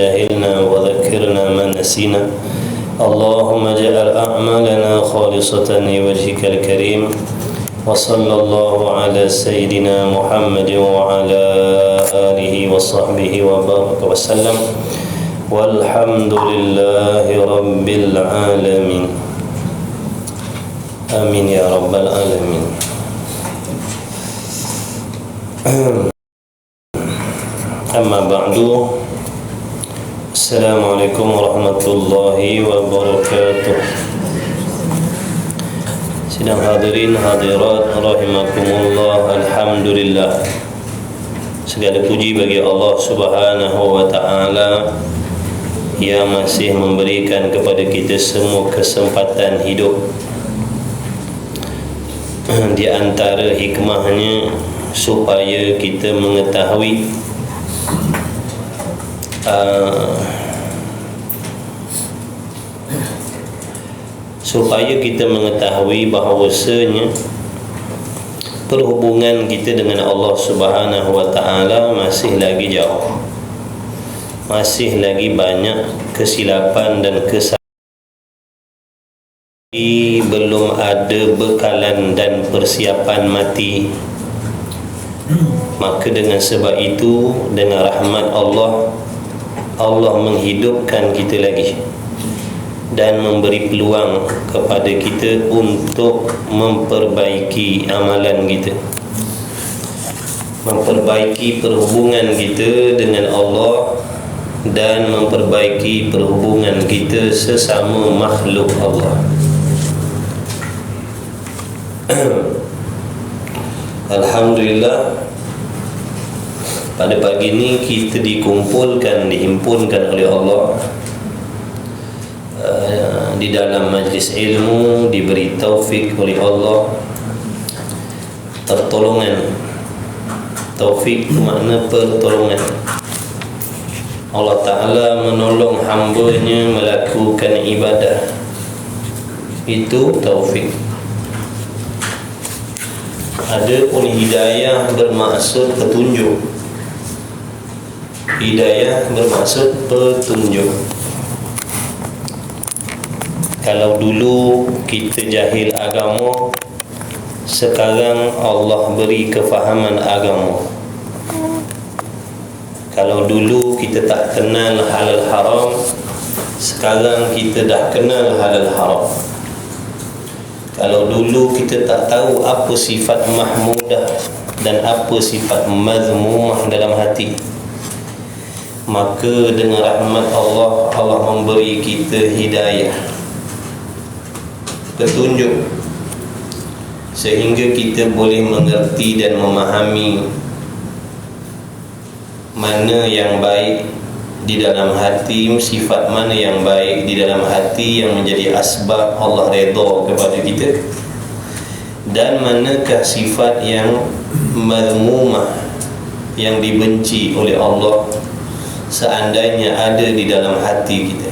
جهلنا وذكرنا ما نسينا اللهم اجعل أعمالنا خالصة لوجهك الكريم وصلى الله على سيدنا محمد وعلى آله وصحبه وبارك وسلم والحمد لله رب العالمين آمين يا رب العالمين. أما بعد السلام عليكم ورحمة الله وبركاته. Sidang hadirin hadirat rahimakumullah, alhamdulillah, segala puji bagi Allah Subhanahu wa taala yang masih memberikan kepada kita semua kesempatan hidup. Di antara hikmahnya supaya kita mengetahui bahawasanya perhubungan kita dengan Allah Subhanahu wa taala masih lagi jauh, masih lagi banyak kesilapan dan kesalahan, belum ada bekalan dan persiapan mati. Maka dengan sebab itu, dengan rahmat Allah, Allah menghidupkan kita lagi dan memberi peluang kepada kita untuk memperbaiki amalan kita, memperbaiki perhubungan kita dengan Allah dan memperbaiki perhubungan kita sesama makhluk Allah. Alhamdulillah, pada pagi ini kita dihimpunkan oleh Allah di dalam majlis ilmu, diberi taufik oleh Allah, pertolongan. Taufik makna pertolongan. Allah Ta'ala menolong hamba-Nya melakukan ibadah, itu taufik. Ada pun hidayah bermaksud petunjuk. Hidayah bermaksud petunjuk. Kalau dulu kita jahil agama, sekarang Allah beri kefahaman agama. Kalau dulu kita tak kenal halal haram, sekarang kita dah kenal halal haram. Kalau dulu kita tak tahu apa sifat mahmudah dan apa sifat mazmumah dalam hati, maka dengan rahmat Allah, Allah memberi kita hidayah, petunjuk, sehingga kita boleh mengerti dan memahami mana yang baik di dalam hati, sifat mana yang baik di dalam hati yang menjadi asbab Allah redha kepada kita, dan manakah sifat yang mazmumah, yang dibenci oleh Allah seandainya ada di dalam hati kita.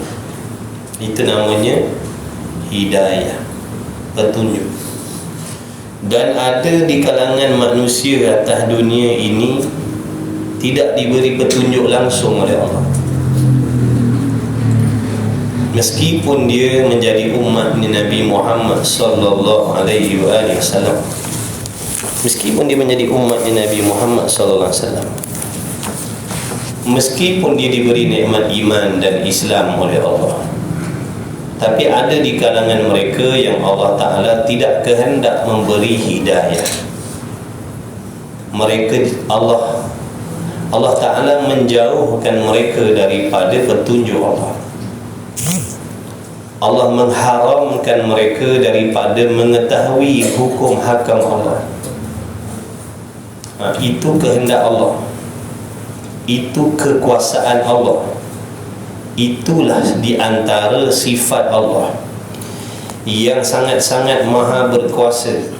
Itu namanya hidayah, petunjuk. Dan ada di kalangan manusia atas dunia ini tidak diberi petunjuk langsung oleh Allah, meskipun dia menjadi umat Nabi Muhammad sallallahu alaihi wasallam. Meskipun dia menjadi umat Nabi Muhammad sallallahu alaihi wasallam, meskipun dia diberi nikmat iman dan Islam oleh Allah, tapi ada di kalangan mereka yang Allah Ta'ala tidak kehendak memberi hidayah. Mereka Allah Ta'ala menjauhkan mereka daripada petunjuk Allah. Allah mengharamkan mereka daripada mengetahui hukum hakam Allah. Itu kehendak Allah, itu kekuasaan Allah. Itulah di antara sifat Allah yang sangat-sangat maha berkuasa,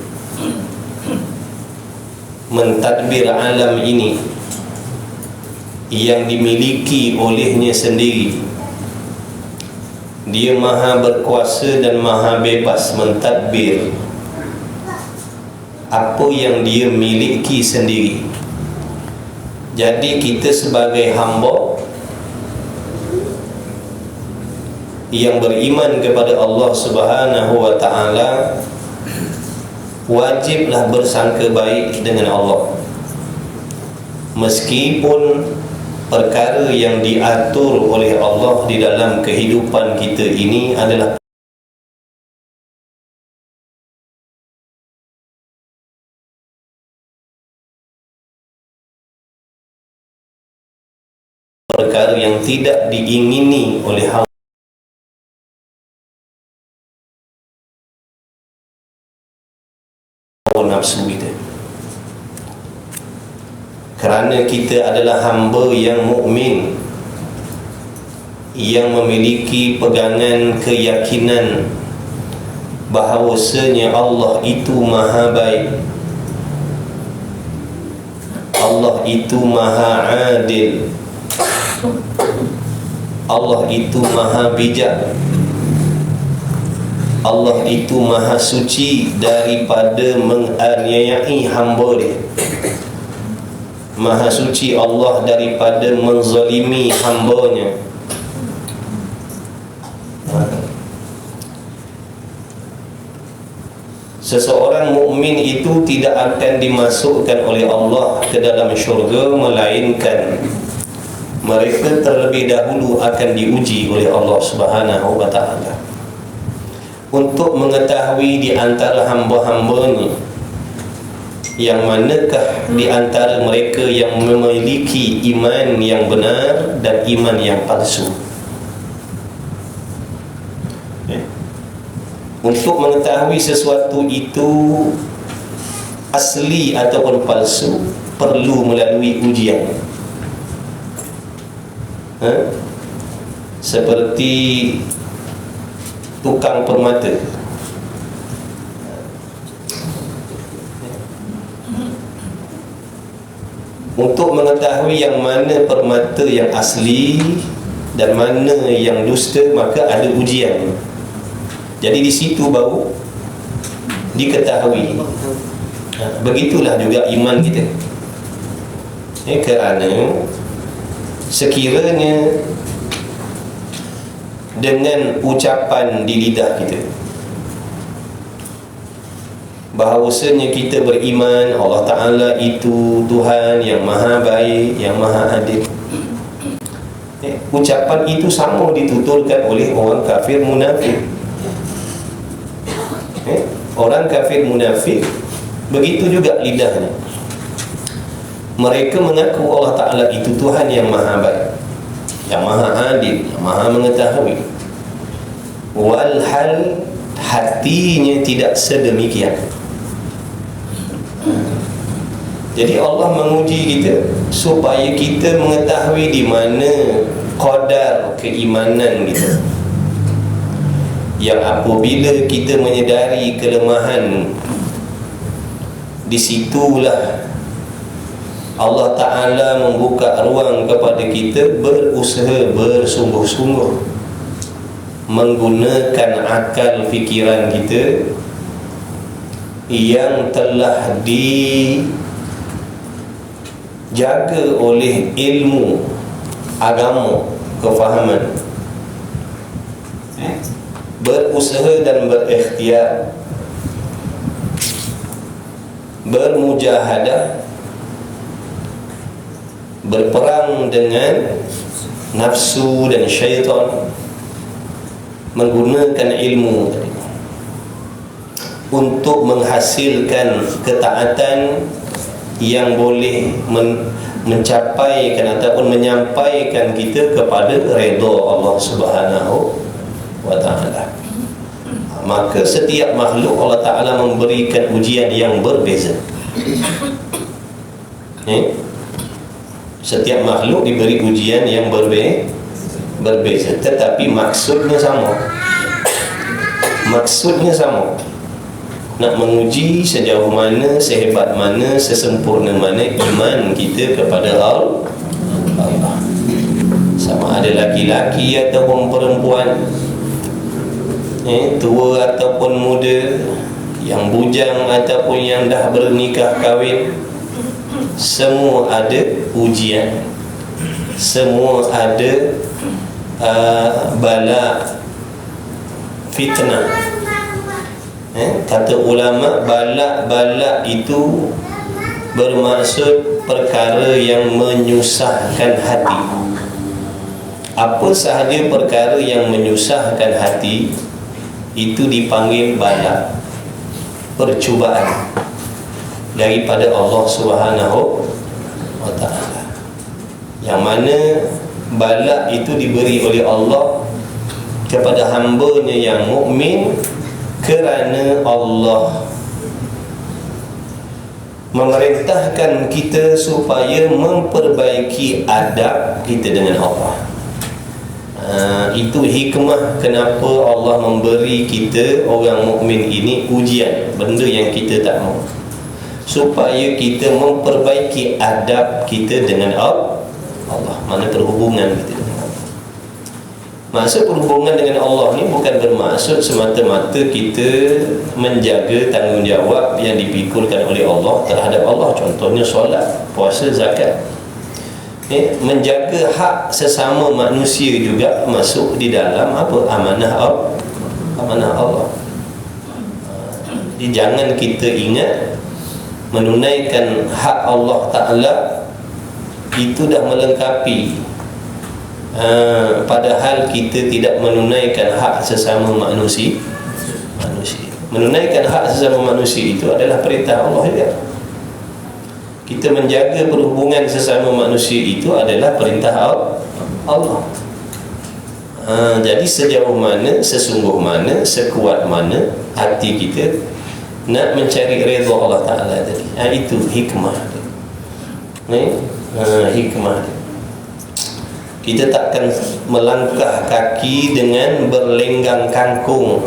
mentadbir alam ini yang dimiliki olehnya sendiri. Dia maha berkuasa dan maha bebas mentadbir apa yang dia miliki sendiri. Jadi kita sebagai hamba yang beriman kepada Allah Subhanahu wa ta'ala wajiblah bersangka baik dengan Allah, meskipun perkara yang diatur oleh Allah di dalam kehidupan kita ini adalah perkara yang tidak diingini oleh hawa nafsu kita. Kerana kita adalah hamba yang mukmin, yang memiliki pegangan keyakinan bahawasanya Allah itu maha baik, Allah itu maha adil, Allah itu maha bijak, Allah itu maha suci daripada menganiayai hamba dia. Maha suci Allah daripada menzalimi hambanya. Seseorang mukmin itu tidak akan dimasukkan oleh Allah ke dalam syurga, melainkan mereka terlebih dahulu akan diuji oleh Allah Subhanahu wa ta'ala untuk mengetahui di antara hamba-hambanya yang manakah di antara mereka yang memiliki iman yang benar dan iman yang palsu. Untuk mengetahui sesuatu itu asli ataupun palsu, perlu melalui ujian. Seperti tukang permata. Untuk mengetahui yang mana permata yang asli dan mana yang dusta, maka ada ujian. Jadi di situ baru diketahui. Begitulah juga iman kita. Kerana sekiranya dengan ucapan di lidah kita bahawasanya kita beriman Allah Ta'ala itu Tuhan yang maha baik, yang maha adil, ucapan itu sama dituturkan oleh orang kafir munafik. Orang kafir munafik begitu juga lidahnya. Mereka mengaku Allah Ta'ala itu Tuhan yang maha baik, yang maha adil, yang maha mengetahui, walhal hatinya tidak sedemikian. Jadi Allah menguji kita supaya kita mengetahui di mana qadar keimanan kita, yang apabila kita menyedari kelemahan, disitulah Allah Ta'ala membuka ruang kepada kita berusaha bersungguh-sungguh menggunakan akal fikiran kita yang telah dijaga oleh ilmu agama, kefahaman, berusaha dan berikhtiar, bermujahadah, berperang dengan nafsu dan syaitan, menggunakan ilmu untuk menghasilkan ketaatan yang boleh mencapaikan ataupun menyampaikan kita kepada redha Allah Subhanahu wa ta'ala. Maka setiap makhluk Allah Ta'ala memberikan ujian yang berbeza. Setiap makhluk diberi ujian yang berbeza, tetapi maksudnya sama. Maksudnya sama. Nak menguji sejauh mana, sehebat mana, sesempurna mana iman kita kepada Allah. Sama ada laki-laki ataupun perempuan, tua ataupun muda, yang bujang ataupun yang dah bernikah kahwin, semua ada ujian, semua ada bala fitnah. Kata ulama, balak itu bermaksud perkara yang menyusahkan hati. Apa sahaja perkara yang menyusahkan hati itu dipanggil balak, percubaan daripada Allah Subhanahu wa ta'ala. Yang mana balak itu diberi oleh Allah kepada hamba-Nya yang mukmin, kerana Allah memerintahkan kita supaya memperbaiki adab kita dengan Allah. Itu hikmah kenapa Allah memberi kita orang mukmin ini ujian, benda yang kita tak mahu, supaya kita memperbaiki adab kita dengan Allah. Mana perhubungan kita dengan Allah. Maksud perhubungan dengan Allah ni bukan bermaksud semata-mata kita menjaga tanggungjawab yang dipikulkan oleh Allah terhadap Allah. Contohnya solat, puasa, zakat. Menjaga hak sesama manusia juga masuk di dalam apa? Amanah Allah. Amanah Allah. Jadi jangan kita ingat menunaikan hak Allah Ta'ala itu dah melengkapi, padahal kita tidak menunaikan hak sesama manusia. Menunaikan hak sesama manusia itu adalah perintah Allah juga. Kita menjaga perhubungan sesama manusia itu adalah perintah Allah. Jadi sejauh mana, sesungguh mana, sekuat mana hati kita nak mencari redha Allah Ta'ala tadi, itu hikmah. Hikmah. Kita takkan melangkah kaki dengan berlenggang kangkung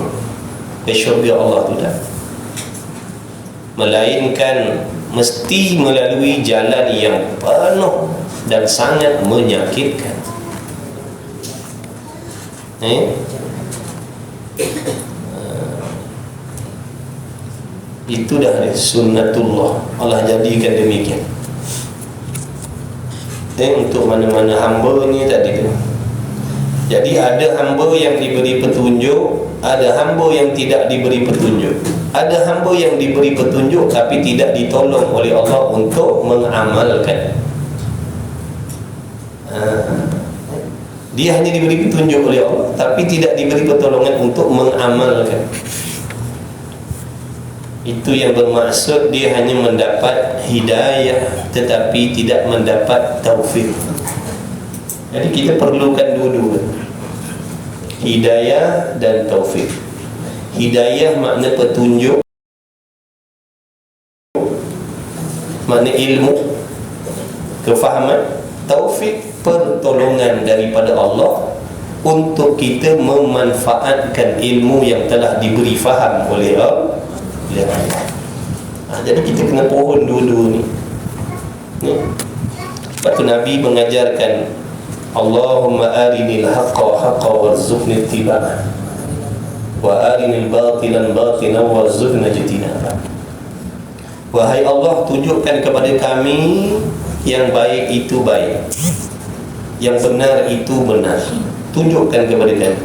ke syurga Allah tu dah, melainkan mesti melalui jalan yang penuh dan sangat menyakitkan. Itu dah sunnatullah, Allah jadikan demikian. Untuk mana-mana hamba ni tadi tu. Jadi ada hamba yang diberi petunjuk, ada hamba yang tidak diberi petunjuk. Ada hamba yang diberi petunjuk tapi tidak ditolong oleh Allah untuk mengamalkan. Dia hanya diberi petunjuk oleh Allah tapi tidak diberi pertolongan untuk mengamalkan. Itu yang bermaksud dia hanya mendapat hidayah tetapi tidak mendapat taufik. Jadi kita perlukan dua-dua, hidayah dan taufik. Hidayah makna petunjuk, makna ilmu, kefahaman. Taufik pertolongan daripada Allah untuk kita memanfaatkan ilmu yang telah diberi faham oleh Allah. Jadi kita kena pohon dua-dua ni. Sebab tu Nabi mengajarkan, Allahumma arinil haqqa haqqa warzuqni ittiba'ah wa arinil batilan batilan warzuqna ijtinabah. Wahai Allah, tunjukkan kepada kami yang baik itu baik, yang benar itu benar. Tunjukkan kepada kami.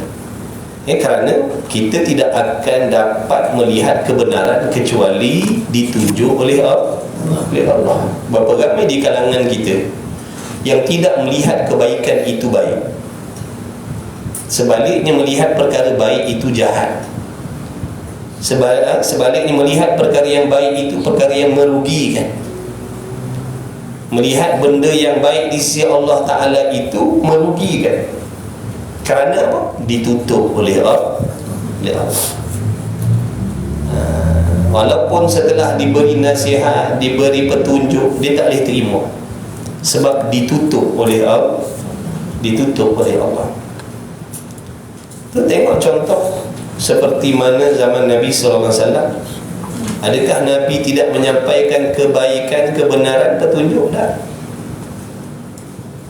Kerana kita tidak akan dapat melihat kebenaran kecuali ditunjuk oleh Allah. Berapa ramai di kalangan kita yang tidak melihat kebaikan itu baik, sebaliknya melihat perkara baik itu jahat. Sebaliknya melihat perkara yang baik itu perkara yang merugikan. Melihat benda yang baik di sisi Allah Ta'ala itu merugikan. Kerana apa? Ditutup oleh Allah. Walaupun setelah diberi nasihat, diberi petunjuk, dia tak boleh terima, sebab ditutup oleh Allah. Ditutup oleh Allah. Tu tengok contoh seperti mana zaman Nabi SAW. Adakah Nabi tidak menyampaikan kebaikan, kebenaran, petunjuk? Dah.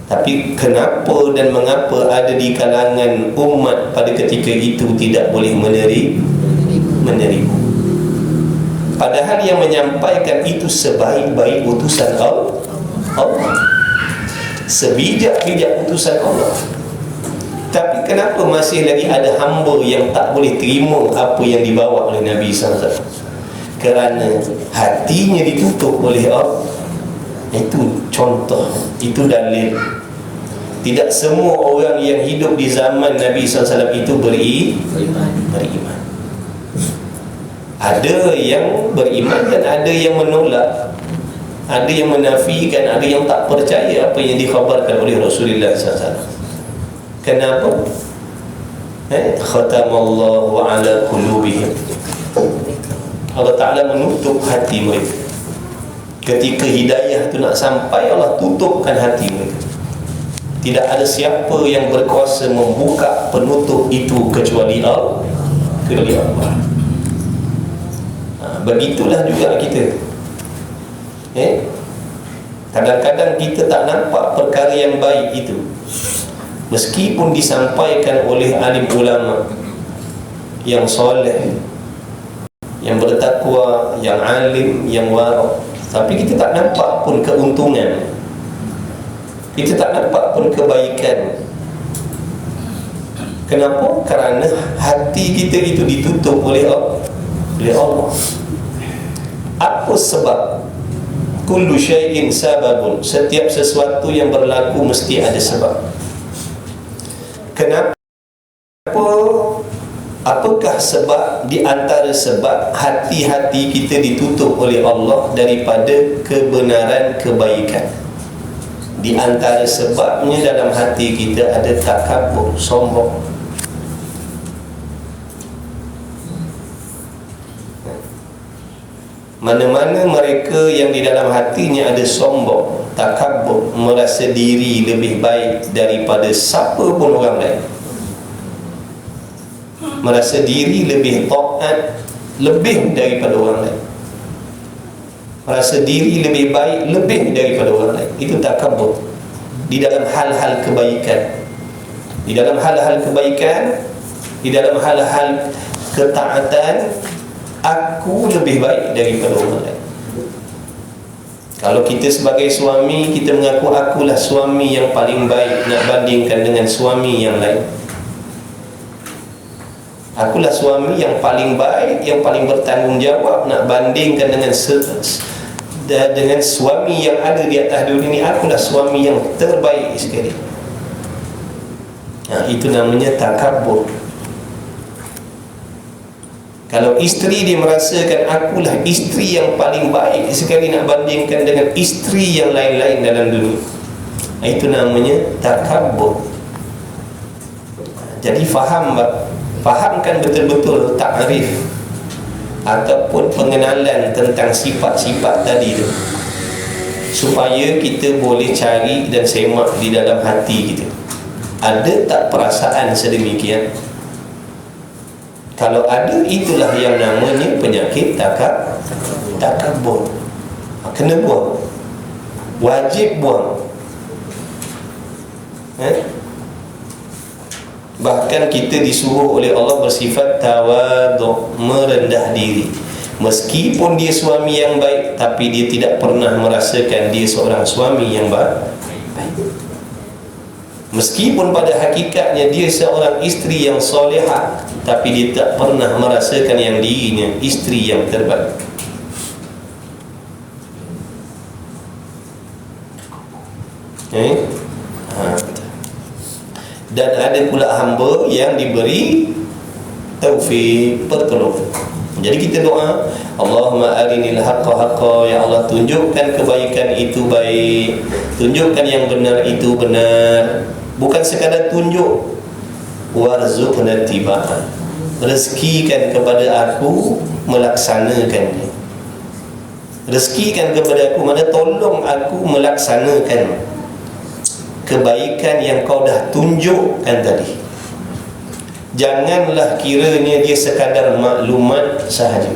Tapi kenapa dan mengapa ada di kalangan umat pada ketika itu tidak boleh menerima? Padahal yang menyampaikan itu sebaik-baik utusan Allah, sebijak-bijak utusan Allah. Tapi Tapi kenapa masih lagi ada hamba yang tak boleh terima apa yang dibawa oleh Nabi SAW? Kerana hatinya ditutup oleh Allah. Itu contoh, itu dalil. Tidak semua orang yang hidup di zaman Nabi SAW itu beriman. Ada yang beriman dan ada yang menolak, ada yang menafikan, ada yang tak percaya apa yang dikhabarkan oleh Rasulullah SAW. Kenapa? Khatamallahu ala qulubihim. Allah Ta'ala menutup hati mereka. Ketika hidayah itu nak sampai, Allah tutupkan hati mereka. Tidak ada siapa yang berkuasa membuka penutup itu kecuali Allah. Begitulah juga kita. Kadang-kadang kita tak nampak perkara yang baik itu, meskipun disampaikan oleh alim ulama yang soleh, yang bertakwa, yang alim, yang wara', tapi kita tak nampak pun keuntungan, kita tak nampak pun kebaikan. Kenapa? Kerana hati kita itu ditutup oleh Allah. Apa sebab? Kullu syai'in sababun. Setiap sesuatu yang berlaku mesti ada sebab. Kenapa? Apakah sebab? Di antara sebab hati-hati kita ditutup oleh Allah daripada kebenaran kebaikan. Di antara sebabnya dalam hati kita ada takabur, sombong. Mana-mana mereka yang di dalam hatinya ada sombong, takabur, merasa diri lebih baik daripada siapa pun orang lain, merasa diri lebih taat lebih daripada orang lain, merasa diri lebih baik lebih daripada orang lain, itu takabur. Di dalam hal-hal kebaikan, di dalam hal-hal kebaikan, di dalam hal-hal ketaatan, aku lebih baik daripada orang lain. Kalau kita sebagai suami, kita mengaku akulah suami yang paling baik, nak bandingkan dengan suami yang lain. Akulah suami yang paling baik, yang paling bertanggungjawab, nak bandingkan dengan suami yang ada di atas dunia ini. Akulah suami yang terbaik sekali. Itu namanya takabur. Kalau isteri dia merasakan akulah isteri yang paling baik sekali nak bandingkan dengan isteri yang lain-lain dalam dunia, itu namanya takabur. Jadi fahamkan betul-betul takrif ataupun pengenalan tentang sifat-sifat tadi tu, supaya kita boleh cari dan semak di dalam hati kita, ada tak perasaan sedemikian. Kalau ada, itulah yang namanya penyakit takabur. Kena buang, wajib buang. Bahkan kita disuruh oleh Allah bersifat tawadhu', merendah diri. Meskipun dia suami yang baik, tapi dia tidak pernah merasakan dia seorang suami yang baik. Meskipun pada hakikatnya dia seorang isteri yang solehah, tapi dia tak pernah merasakan yang dirinya isteri yang terbaik. Dan ada pula hamba yang diberi taufik, pertolongan. Jadi kita doa, Allahumma arinil haqqa haqqa, ya Allah tunjukkan kebaikan itu baik, tunjukkan yang benar itu benar. Bukan sekadar tunjuk, warzuqna tiba'an, rezekikan kepada aku melaksanakannya. Rezekikan kepada aku, mana tolong aku melaksanakan kebaikan yang kau dah tunjukkan tadi. Janganlah kiranya dia sekadar maklumat sahaja.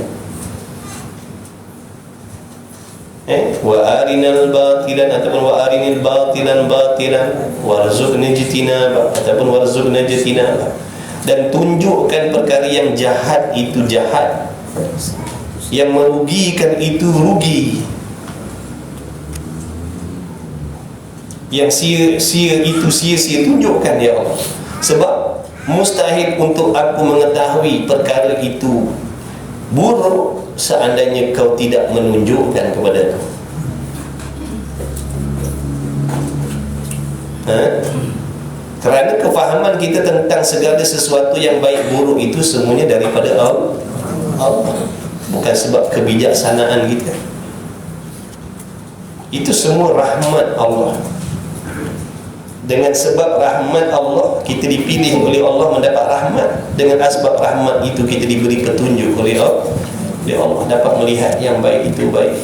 Wa arinal batilan ataupun wa arinil batilan batilan warzuqna jitinaba ataupun warzuqna jitinaba, dan tunjukkan perkara yang jahat itu jahat, yang merugikan itu rugi, yang sia-sia itu sia-sia, tunjukkan ya Allah. Sebab Mustahil untuk aku mengetahui perkara itu buruk seandainya kau tidak menunjukkan kepada aku. Kerana kefahaman kita tentang segala sesuatu yang baik buruk itu semuanya daripada Allah, bukan sebab kebijaksanaan kita. Itu semua rahmat Allah. Dengan sebab rahmat Allah, kita dipilih oleh Allah mendapat rahmat. Dengan asbab rahmat itu kita diberi petunjuk oleh Allah, dapat melihat yang baik itu baik,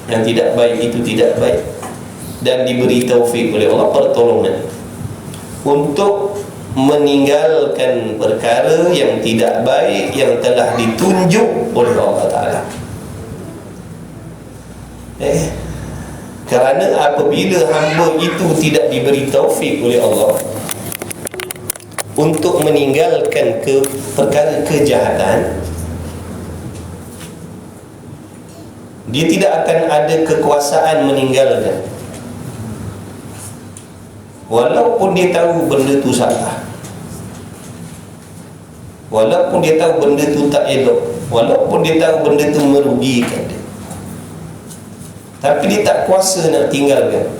yang tidak baik itu tidak baik, dan diberi taufik oleh Allah, pertolongan untuk meninggalkan perkara yang tidak baik yang telah ditunjuk oleh Allah Ta'ala. Kerana apabila hamba itu tidak diberi taufik oleh Allah untuk meninggalkan perkara kejahatan, dia tidak akan ada kekuasaan meninggalkan. Walaupun dia tahu benda tu salah, walaupun dia tahu benda tu tak elok, walaupun dia tahu benda tu merugikan dia, tapi dia tak kuasa nak tinggalkan,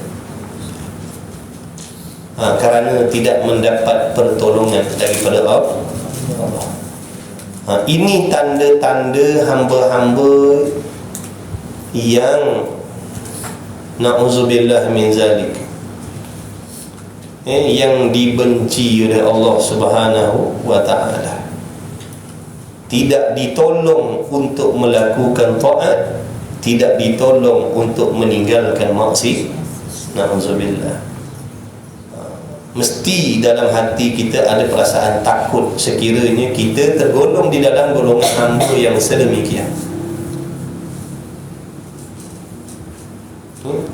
kerana tidak mendapat pertolongan daripada Allah. Ini tanda-tanda hamba-hamba yang na'udzubillah min zalik, yang dibenci oleh Allah Subhanahu wa ta'ala. Tidak ditolong untuk melakukan taat, tidak ditolong untuk meninggalkan maksiat. Na'udzubillah. Mesti dalam hati kita ada perasaan takut sekiranya kita tergolong di dalam golongan hamba yang sedemikian.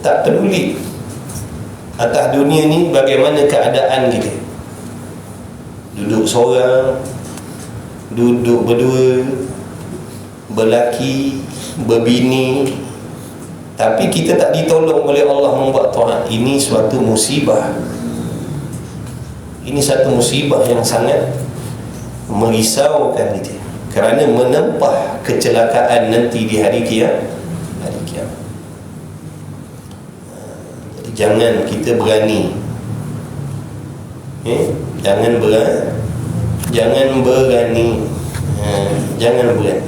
Tak peduli atas dunia ni bagaimana keadaan kita, duduk seorang, duduk berdua, berlaki, berbini, tapi kita tak ditolong oleh Allah membuat taat. Ini suatu musibah. Ini satu musibah yang sangat merisaukan kita, kerana menempah kecelakaan nanti di hari kiamat. Jangan kita berani, jangan berani, jangan berani,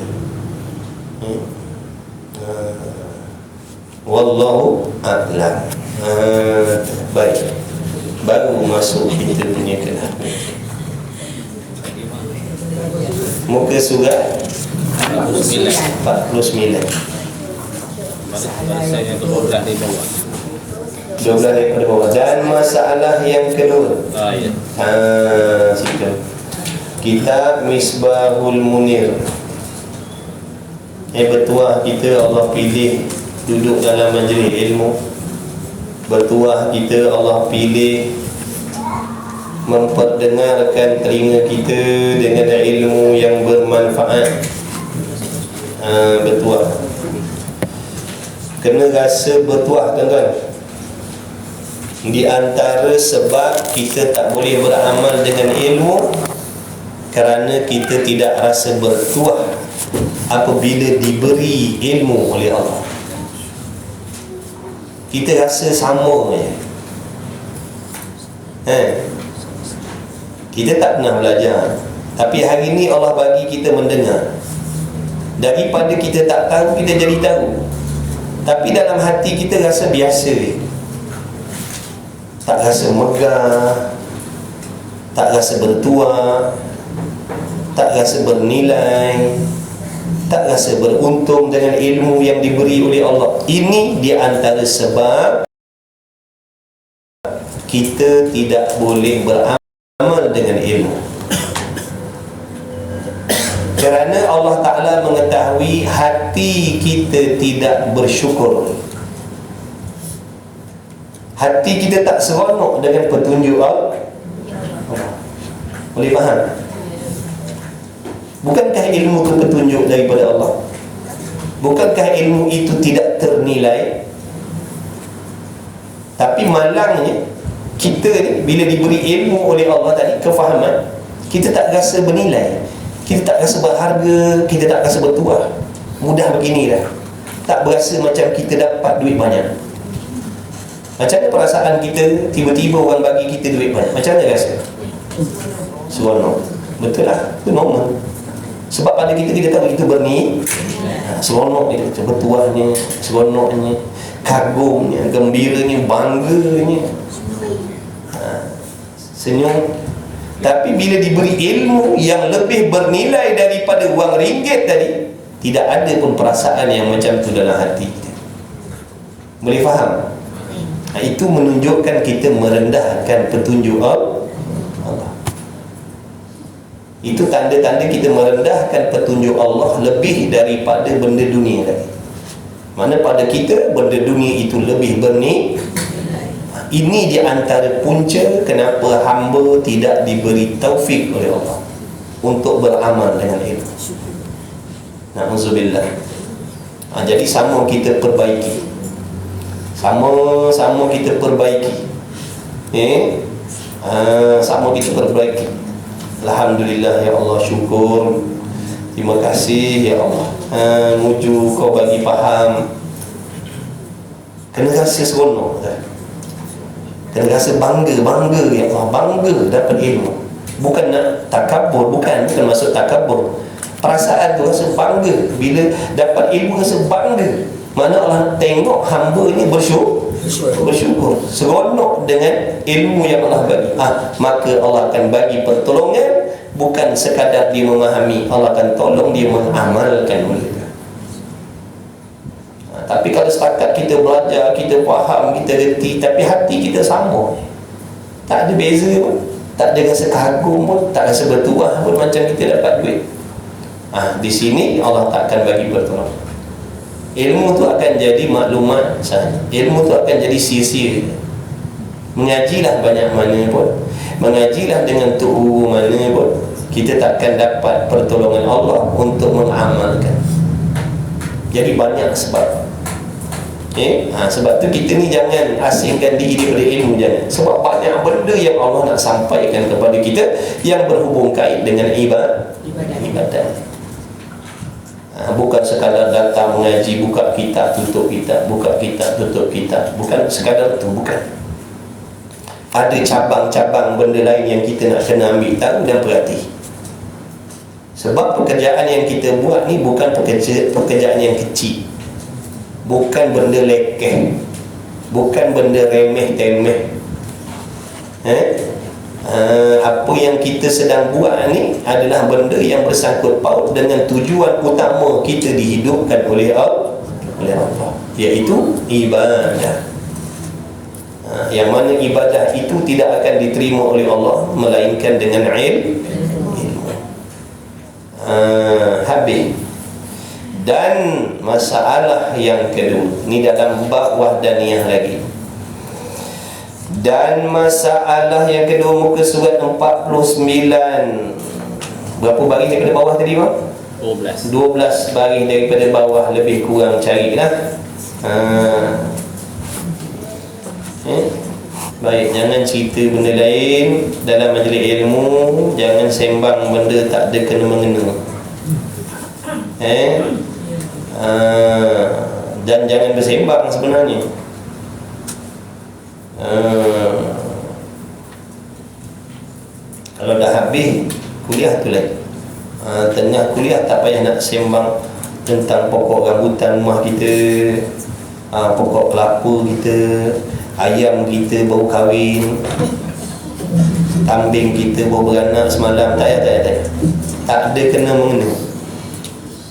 wallahu a'lam. Baik, baru masuk kita punya kelas. Muka surat 49. Saya 12 di bawah. 12 daripada bawah. Dan masalah yang kedua, Ya. Situ kitab Misbahul Munir. Bertuah kita Allah pilih duduk dalam majlis ilmu. Bertuah kita Allah pilih memperdengarkan telinga kita dengan ilmu yang bermanfaat. Bertuah, kena rasa bertuah, tuan-tuan. Di antara sebab kita tak boleh beramal dengan ilmu kerana kita tidak rasa bertuah apabila diberi ilmu oleh Allah. Kita rasa sama je. Kita tak pernah belajar, tapi hari ni Allah bagi kita mendengar. Daripada kita tak tahu, kita jadi tahu. Tapi dalam hati kita rasa biasa je. Tak rasa megah, tak rasa bertuah, tak rasa bernilai, tak rasa beruntung dengan ilmu yang diberi oleh Allah. Ini di antara sebab kita tidak boleh beramal dengan ilmu, kerana Allah Ta'ala mengetahui hati kita tidak bersyukur. Hati kita tak seronok dengan petunjuk Allah. Boleh faham? Bukankah ilmu itu petunjuk daripada Allah? Bukankah ilmu itu tidak ternilai? Tapi malangnya kita ni, bila diberi ilmu oleh Allah tadi, kefahaman, kita tak rasa bernilai, kita tak rasa berharga, kita tak rasa bertuah. Mudah begini dah, tak berasa macam kita dapat duit banyak. Macam mana perasaan kita tiba-tiba orang bagi kita duit banyak? Macam mana rasa? Seronok. Betul lah, itu normal. Sebab pada kita tahu itu seronok dia, bertuahnya, seronoknya, kagumnya, gembiranya, bangganya, senyum. Tapi bila diberi ilmu yang lebih bernilai daripada wang ringgit tadi, tidak ada pun perasaan yang macam tu dalam hati kita. Boleh faham? Itu menunjukkan kita merendahkan petunjuk Allah. Itu tanda-tanda kita merendahkan petunjuk Allah lebih daripada benda dunia tadi. Mana pada kita benda dunia itu lebih bernilai. Ini di antara punca kenapa hamba tidak diberi taufik oleh Allah untuk beramal dengan ilmu. Na'udzubillah. Jadi sama kita perbaiki. Sama-sama kita perbaiki. Sama kita perbaiki. Alhamdulillah ya Allah, syukur. Terima kasih ya Allah. Muju kau bagi faham. Kena rasa seronok tak? Kena rasa bangga ya Allah, bangga dapat ilmu. Bukan nak takabur, bukan maksud takabur. Perasaan tu rasa bangga. Bila dapat ilmu rasa bangga. Mana Allah tengok hamba ni bersyukur, seronok dengan ilmu yang Allah bagi. Maka Allah akan bagi pertolongan. Bukan sekadar dia memahami, Allah akan tolong dia mengamalkan mereka. Tapi kalau setakat kita belajar, kita faham, kita reti, tapi hati kita sama, tak ada beza pun, tak ada rasa kagum pun, tak rasa bertuah pun macam kita dapat duit. Di sini Allah tak akan bagi pertolongan. Ilmu tu akan jadi maklumat sahaja. Ilmu tu akan jadi sia-sia. Mengajilah banyak mana pun, mengajilah dengan tuhu mana pun, kita takkan dapat pertolongan Allah untuk mengamalkan. Jadi banyak sebab. Sebab tu kita ni jangan asingkan diri daripada ilmu, jangan. Sebab banyak benda yang Allah nak sampaikan kepada kita yang berhubung kait dengan ibadat. Bukan sekadar datang mengaji, buka kitab, tutup kitab, buka kitab, tutup kitab. Bukan sekadar tu, bukan. Ada cabang-cabang benda lain yang kita nak kena ambil tahu dan perhati. Sebab pekerjaan yang kita buat ni bukan pekerjaan yang kecil. Bukan benda lekeh, bukan benda remeh-temeh. Apa yang kita sedang buat ni adalah benda yang bersangkut paut dengan tujuan utama kita dihidupkan oleh Allah, iaitu ibadah. Yang mana ibadah itu tidak akan diterima oleh Allah melainkan dengan ilmu. Habis. Dan masalah yang kedua, ni dalam bab wahdaniyah lagi. Dan masalah yang kedua, muka surat 49. Berapa baris daripada bawah tadi, Mak? 12 baris daripada bawah, lebih kurang carilah. Baik, jangan cerita benda lain dalam majlis ilmu. Jangan sembang benda tak ada kena-mengena. Dan jangan bersembang sebenarnya. Kalau dah habis kuliah tu lagi, tengah kuliah tak payah nak sembang tentang pokok rambutan rumah kita, pokok kelapa kita, ayam kita baru kahwin, kambing kita baru beranak semalam. Tak payah. Tak ada kena-mengena.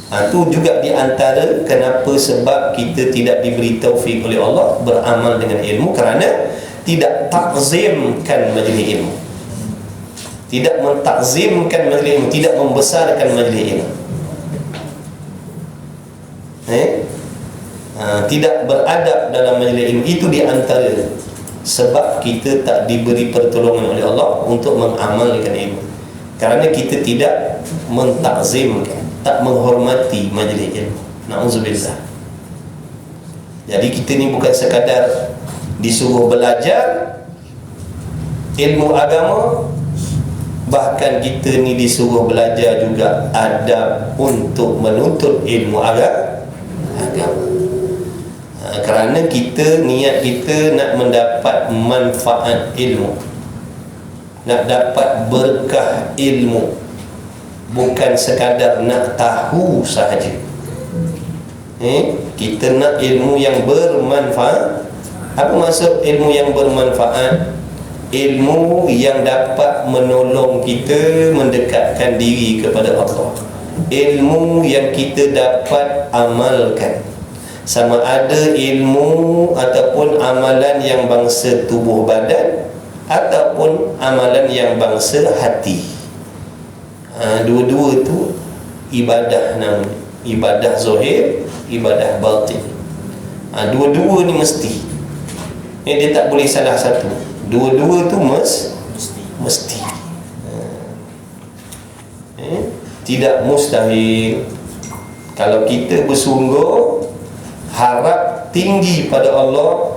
Itu juga di antara kenapa sebab kita tidak diberi taufik oleh Allah beramal dengan ilmu, kerana tidak takzimkan majlis ilmu, tidak mentakzimkan majlis ilmu, tidak membesarkan majlis ilmu, tidak beradab dalam majlis ilmu. Itu di antara sebab kita tak diberi pertolongan oleh Allah untuk mengamalkan ilmu, kerana kita tidak mentakzimkan, tak menghormati majlis ilmu. Na'udzubillah. Jadi kita ni bukan sekadar disuruh belajar ilmu agama, Bahkan kita ni disuruh belajar juga adab untuk menuntut ilmu agama. Kerana niat kita nak mendapat manfaat ilmu, nak dapat berkah ilmu, bukan sekadar nak tahu sahaja. Kita nak ilmu yang bermanfaat. Apa maksud ilmu yang bermanfaat? Ilmu yang dapat menolong kita mendekatkan diri kepada Allah, ilmu yang kita dapat amalkan. Sama ada ilmu ataupun amalan yang bangsa tubuh badan, ataupun amalan yang bangsa hati. Dua-dua tu ibadah namanya. Ibadah zahir, ibadah batin. Dua-dua ni mesti. Dia tak boleh salah satu. Dua-dua tu mesti. Tidak mustahil. Kalau kita bersungguh, harap tinggi pada Allah,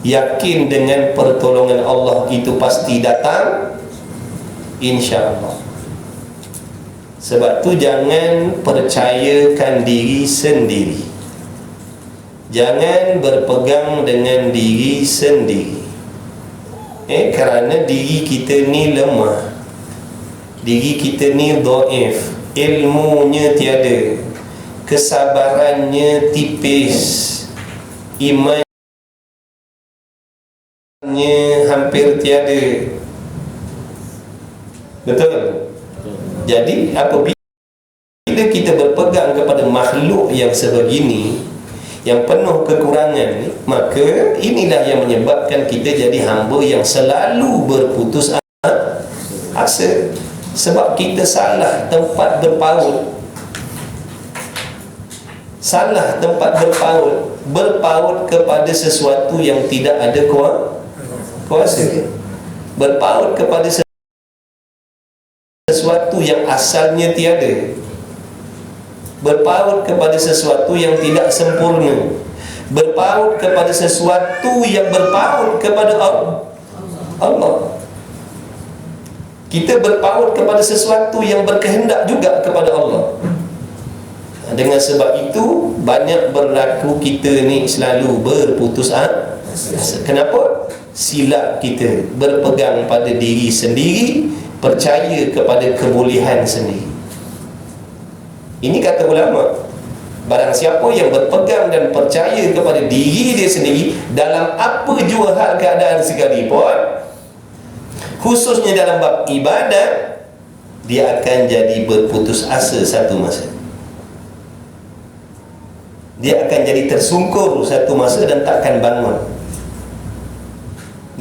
yakin dengan pertolongan Allah itu pasti datang, insya-Allah. Sebab tu jangan percayakan diri sendiri, jangan berpegang dengan diri sendiri. Kerana diri kita ni lemah, diri kita ni dhaif, ilmunya tiada, kesabarannya tipis, imannya hampir tiada. Betul? Jadi apabila kita berpegang kepada makhluk yang sebegini, yang penuh kekurangan ni, maka inilah yang menyebabkan kita jadi hamba yang selalu berputus asa. Sebab kita salah tempat berpaut. Salah tempat berpaut kepada sesuatu yang tidak ada kuasa, berpaut kepada sesuatu yang asalnya tiada, berpaut kepada sesuatu yang tidak sempurna, berpaut kepada sesuatu yang berpaut kepada Allah. Kita berpaut kepada sesuatu yang berkehendak juga kepada Allah. Dengan sebab itu banyak berlaku kita ni selalu berputus asa. Kenapa? Silap kita berpegang pada diri sendiri, percaya kepada kebolehan sendiri. Ini kata ulama, barang siapa yang berpegang dan percaya kepada diri dia sendiri dalam apa jua hal keadaan sekalipun, khususnya dalam bab ibadat, dia akan jadi berputus asa satu masa. Dia akan jadi tersungkur satu masa dan takkan bangun.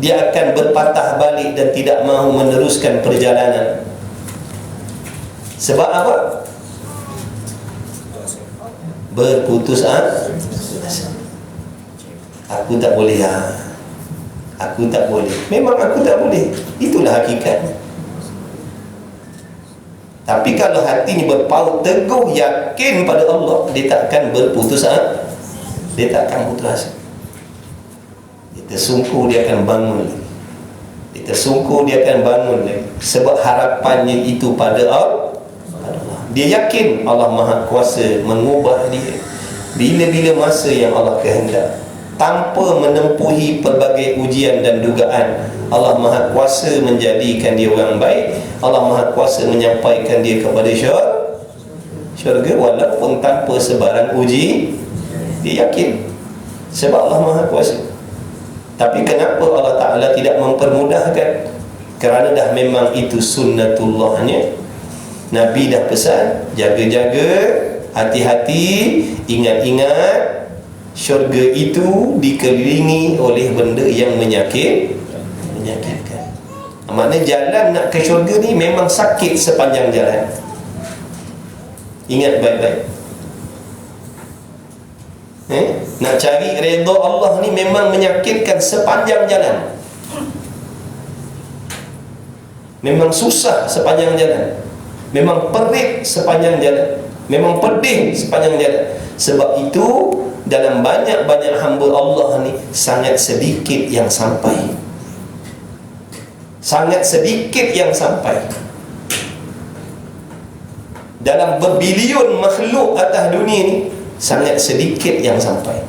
Dia akan berpatah balik dan tidak mahu meneruskan perjalanan. Sebab apa? Berputus asa. Aku tak boleh. Aku tak boleh. Memang aku tak boleh. Itulah hakikatnya. Tapi kalau hati ni berpaut teguh, yakin pada Allah, dia tak akan berputus asa. Dia tak akan putus asa. Dia tersungkur, dia akan bangun lagi. Dia tersungkur, dia akan bangun lagi. Sebab harapannya itu pada Allah. Dia yakin Allah Maha Kuasa mengubah dia bila-bila masa yang Allah kehendak, tanpa menempuhi pelbagai ujian dan dugaan. Allah Maha Kuasa menjadikan dia orang baik. Allah Maha Kuasa menyampaikan dia kepada syurga walaupun tanpa sebarang uji. Dia yakin sebab Allah Maha Kuasa. Tapi kenapa Allah Ta'ala tidak mempermudahkan? Kerana dah memang itu sunnatullahnya. Nabi dah pesan, jaga-jaga, hati-hati, ingat-ingat, syurga itu dikelilingi oleh benda yang menyakitkan. Maknanya jalan nak ke syurga ni memang sakit sepanjang jalan. Ingat baik-baik. Nak cari redha Allah ni memang menyakitkan sepanjang jalan. Memang susah sepanjang jalan. Memang perit sepanjang jalan. Memang pedih sepanjang jalan. Sebab itu dalam banyak-banyak hamba Allah ni sangat sedikit yang sampai. Sangat sedikit yang sampai. Dalam berbilion makhluk atas dunia ni, sangat sedikit yang sampai,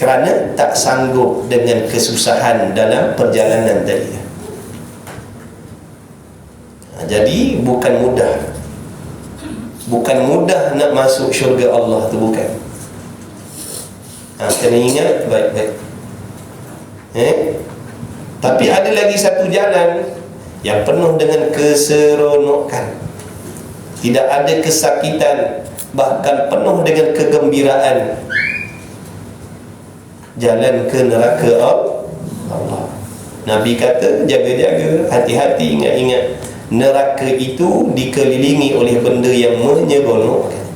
kerana tak sanggup dengan kesusahan dalam perjalanan tadi. Jadi bukan mudah. Bukan mudah nak masuk syurga Allah tu, bukan. Kena ingat baik-baik. Tapi ada lagi satu jalan yang penuh dengan keseronokan, tidak ada kesakitan, bahkan penuh dengan kegembiraan. Jalan ke neraka Allah. Nabi kata, jaga-jaga, hati-hati, ingat-ingat. Neraka itu dikelilingi oleh benda yang menyeronokkan.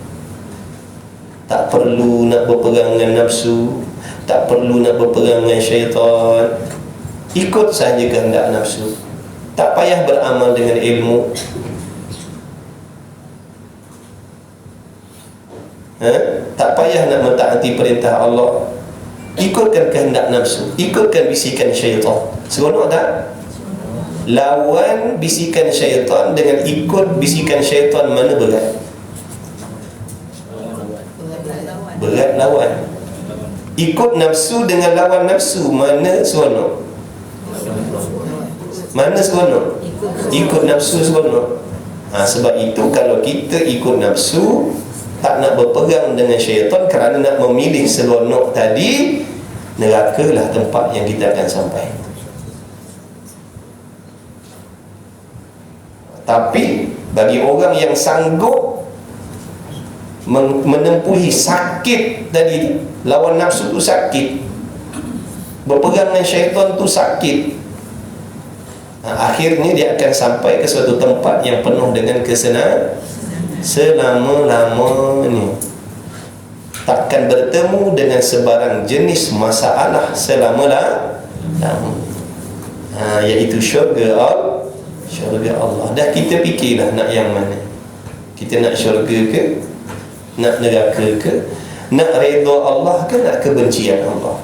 Tak perlu nak berpegang dengan nafsu, tak perlu nak berpegang dengan syaitan. Ikut saja kehendak nafsu. Tak payah beramal dengan ilmu. Tak payah nak mentaati perintah Allah. Ikutkan kehendak nafsu, ikutkan bisikan syaitan. Seronok tak? Lawan bisikan syaitan dengan ikut bisikan syaitan, mana berat? Berat lawan. Ikut nafsu dengan lawan nafsu, mana seronok? Mana seronok? Ikut nafsu seronok. Sebab itu kalau kita ikut nafsu, tak nak berpegang dengan syaitan kerana nak memilih seronok tadi, nerakalah tempat yang kita akan sampai. Tapi bagi orang yang sanggup menempuhi sakit tadi, lawan nafsu tu sakit, berpegang dengan syaitan tu sakit, akhirnya dia akan sampai ke suatu tempat yang penuh dengan kesenangan selama-lamanya. Takkan bertemu dengan sebarang jenis masalah selama-lamanya, iaitu syurga Allah. Dah kita fikirlah nak yang mana. Kita nak syurga ke, nak neraka ke, nak redha Allah ke, nak kebencian Allah?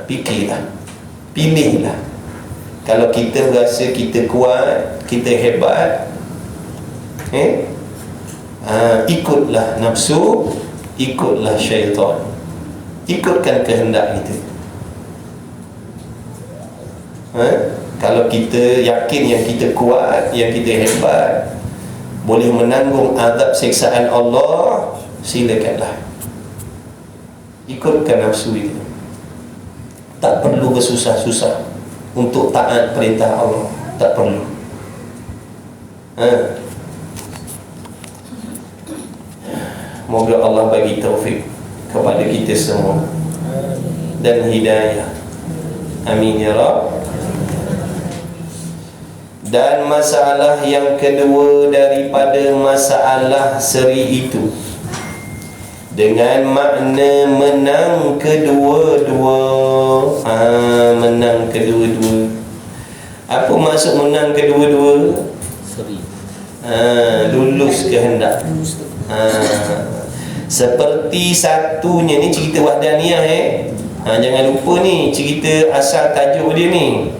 Fikirlah, pilihlah. Kalau kita rasa kita kuat, kita hebat, ikutlah nafsu, ikutlah syaitan, ikutkan kehendak kita. Kalau kita yakin yang kita kuat, yang kita hebat, boleh menanggung azab siksaan Allah, silakanlah, ikutkan nafsu itu. Tak perlu bersusah-susah untuk taat perintah Allah, tak perlu. Moga Allah bagi taufik kepada kita semua dan hidayah. Amin ya Rabb. Dan masalah yang kedua daripada masalah seri itu, dengan makna menang kedua-dua. Menang kedua-dua. Apa maksud menang kedua-dua? Seri. Lulus kehendak. Seperti satunya ni cerita Wahdaniyah. Jangan lupa ni cerita asal tajuk dia ni.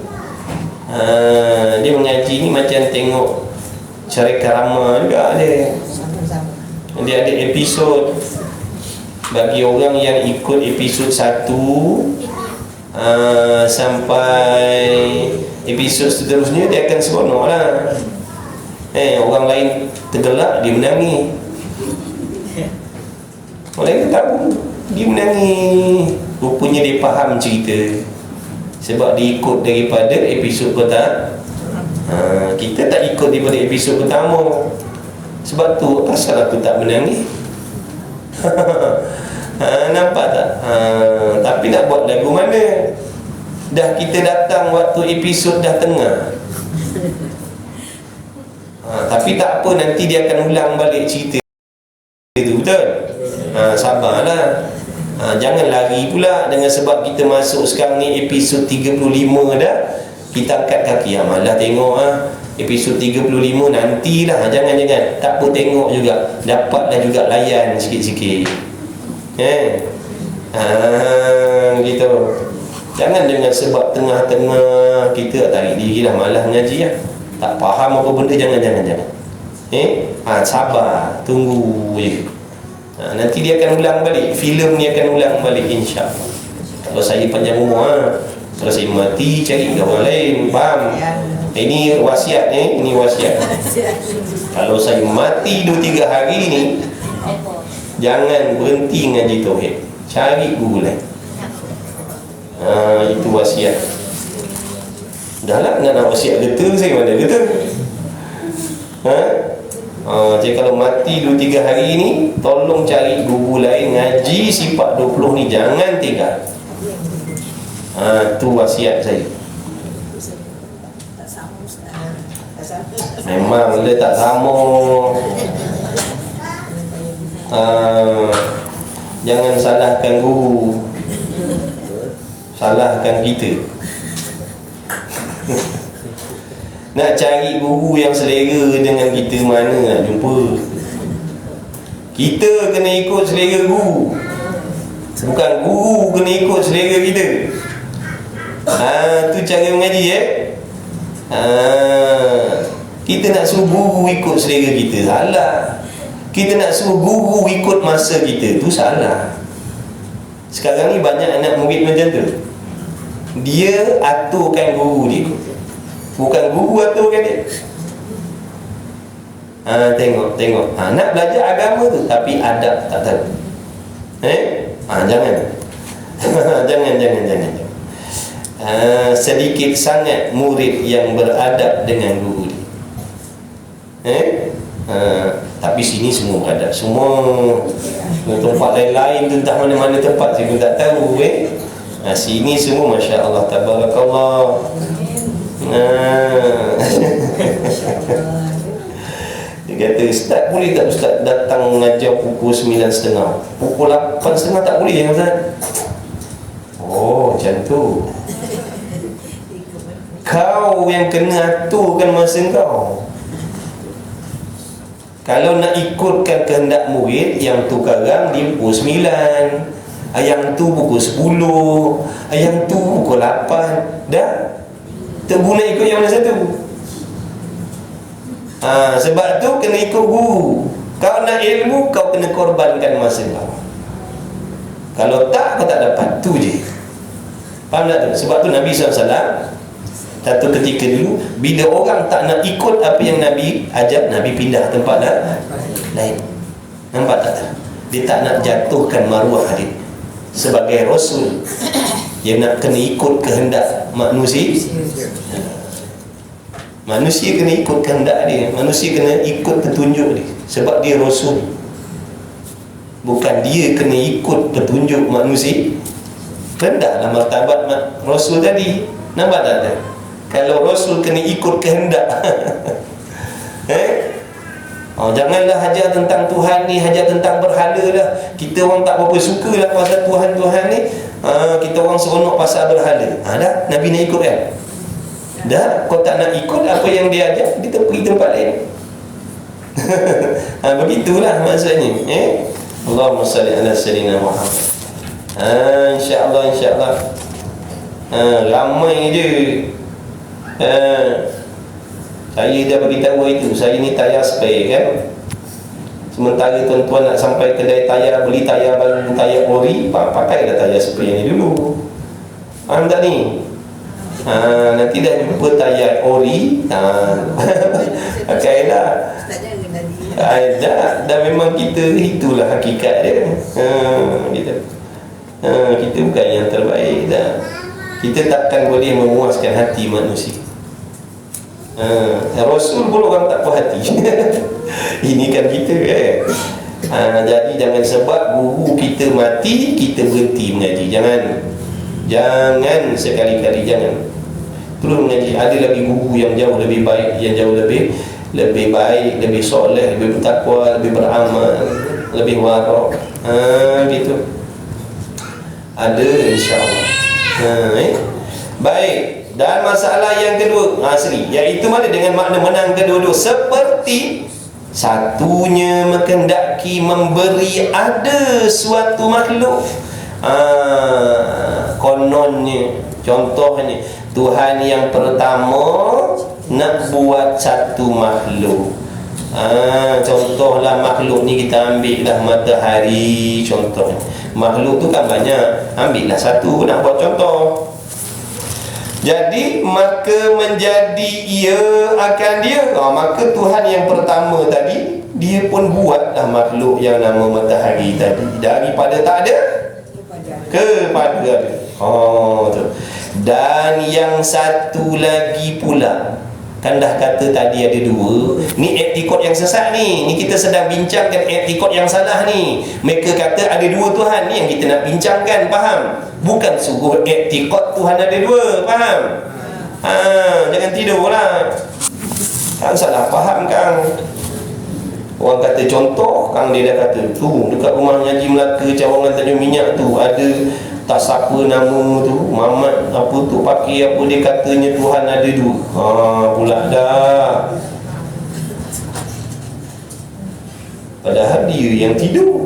Dia mengaji ni macam tengok Syarikat Rama juga dia. Dia ada episod. Bagi orang yang ikut episod 1 sampai episod seterusnya, dia akan seronok lah. Orang lain tergelak, dia menangis. Orang lain tahu, dia menangis. Rupanya dia faham cerita, sebab dia ikut daripada episod pertama. Kita tak ikut daripada episod pertama. Sebab tu asal aku tak menangis. Nampak tak? Tapi nak buat lagu mana? Dah kita datang waktu episod dah tengah. Tapi tak apa, nanti dia akan ulang balik cerita itu, betul? Sabarlah. Jangan lari pula dengan sebab kita masuk sekarang ni episod 35 dah, kita angkat kaki. Malah tengok episod 35 nantilah. Jangan-jangan, tak apa, tengok juga, dapatlah juga layan sikit-sikit. Gitu. Jangan dengan sebab tengah-tengah kita tarik diri dah, malas mengaji lah, tak faham apa benda, jangan. Sabar, tunggu je. Nanti dia akan ulang balik, filem ni akan ulang balik, insya-Allah. Kalau saya panjang umur, kalau saya mati, cari orang lain, faham? Ini wasiat ni, ini wasiat. Kalau saya mati 2-3 hari ni, jangan berhenti ngaji tauhid, cari guru lain. Itu wasiat. Dah lah nak wasiat getah, saya mana getah. Jadi kalau mati 2-3 hari ni, tolong cari guru lain ngaji sifat 20 ni, jangan tinggal. Tu wasiat saya. Memang dia tak sama. Jangan salahkan guru, salahkan kita. Nak cari guru yang selera dengan kita, mana nak jumpa? Kita kena ikut selera guru, bukan guru kena ikut selera kita. Tu cara mengaji kita nak suruh guru ikut selera kita, salah. Kita nak suruh guru ikut masa kita, tu salah. Sekarang ni banyak anak murid macam tu. Dia aturkan guru dia, bukan guru aturkan dia. Tengok. Nak belajar agama tu, tapi adab tak tahu. Jangan. Jangan. Sedikit sangat murid yang beradab dengan guru dia. Tapi sini semua beradab, semua. Tempat lain-lain tu entah mana-mana tempat saya pun tak tahu. Sini semua Masya Allah, Tabarakallah. Dia kata, Ustaz boleh tak Ustaz datang mengajar pukul 9.30, pukul 8.30 tak boleh ya Ustaz? Macam tu. Kau yang kena aturkan masa kau. Kalau nak ikutkan kehendak murid, yang tu sekarang di pukul 9, yang tu pukul 10, yang tu pukul 8, dah terguna ikut yang mana satu. Sebab tu kena ikut guru. Kau nak ilmu, kau kena korbankan masa kau. Kalau tak, kau tak dapat. Tu je. Faham tak tu? Sebab tu Nabi SAW satu ketika dulu, bila orang tak nak ikut apa yang Nabi ajar, Nabi pindah tempat lain. Nampak tak? Dia tak nak jatuhkan maruah dia sebagai Rasul. Dia nak kena ikut kehendak manusia. Manusia kena ikut kehendak dia, manusia kena ikut petunjuk dia, sebab dia Rasul. Bukan dia kena ikut petunjuk manusia. Rendahlah martabat Rasul tadi. Nampak tak? Kalau Rasul kena ikut kehendak. Janganlah hajar tentang Tuhan ni, hajar tentang berhala lah. Kita orang tak berapa suka lah pasal Tuhan ni. Kita orang seronok pasal berhala. Dah, Nabi nak ikut kan? Dah, kau tak nak ikut apa yang dia ajar, kita pergi tempat lain. Begitulah maksudnya. Allahumma salli ala sayyidina Muhammad. InsyaAllah ramai je. Saya dah beritahu itu, saya ni tayar spare kan. Sementara tuan-tuan nak sampai kedai tayar, beli tayar baru, tayar ori, pakailah tayar spare ni dulu. Faham tak ni? Nanti dah jumpa tayar ori, pakailah. Dah memang kita, itulah hakikat dia. Kita bukan yang terbaik dah. Kita takkan boleh memuaskan hati manusia. Rasul pun orang tak puas hati. Ini kan kita jadi jangan sebab guru kita mati, kita berhenti mengaji. Jangan sekali-kali, jangan. Terus mengaji. Ada lagi guru yang jauh lebih baik, yang jauh lebih baik, lebih soleh, lebih bertakwa, lebih beramal, lebih warak. Gitu. Ada, insya-Allah. Baik. Dan masalah yang kedua, asli, iaitu mana dengan makna menang kedua-dua, seperti satunya menghendaki memberi ada suatu makhluk Kononnya, contohnya Tuhan yang pertama nak buat satu makhluk. Contohlah makhluk ni kita ambil lah matahari contoh. Makhluk tu kan banyak, ambillah satu nak buat contoh. Jadi maka menjadi ia akan dia. Maka Tuhan yang pertama tadi dia pun buatlah makhluk yang nama matahari tadi. Daripada tak ada kepada ada. Tu. Dan yang satu lagi pula, kan dah kata tadi ada dua. Ni etikot yang sesat ni. Ni kita sedang bincangkan etikot yang salah ni. Mereka kata ada dua Tuhan, ni yang kita nak bincangkan, faham? Bukan suruh etikot Tuhan ada dua, faham? Jangan tidur lah. Kang salah faham Kang. Orang kata contoh, Kang dia dah kata tu dekat rumah Haji Melaka cawangan Tanjung Minyak tu ada tak siapa nama tu, Mamat apa tu pakai apa, dia katanya Tuhan ada dua. Pula dah. Padahal dia yang tidur.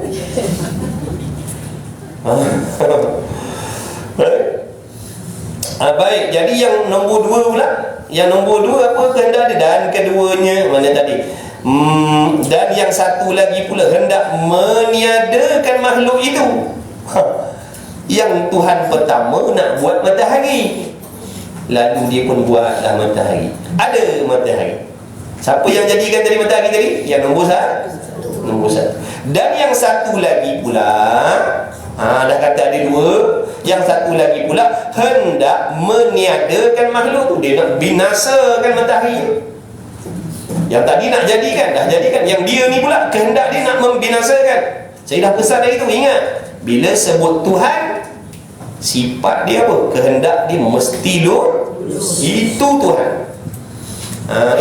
Baik, jadi yang nombor dua pula. Yang nombor dua apa? Kehendak dia. Dan keduanya mana tadi? Dan yang satu lagi pula hendak meniadakan makhluk itu. Yang Tuhan pertama nak buat matahari, lalu dia pun buatlah matahari. Ada matahari. Siapa yang jadikan tadi matahari tadi? Yang nombor satu. Nombor satu. Dan yang satu lagi pula, dah kata ada dua. Yang satu lagi pula hendak meniadakan makhluk tu. Dia nak binasakan matahari. Yang tadi nak jadikan, dah jadikan. Yang dia ni pula kehendak dia nak membinasakan. Saya dah pesan dari itu, ingat. Bila sebut Tuhan, sifat dia apa? Kehendak dia mesti lurus. Itu Tuhan.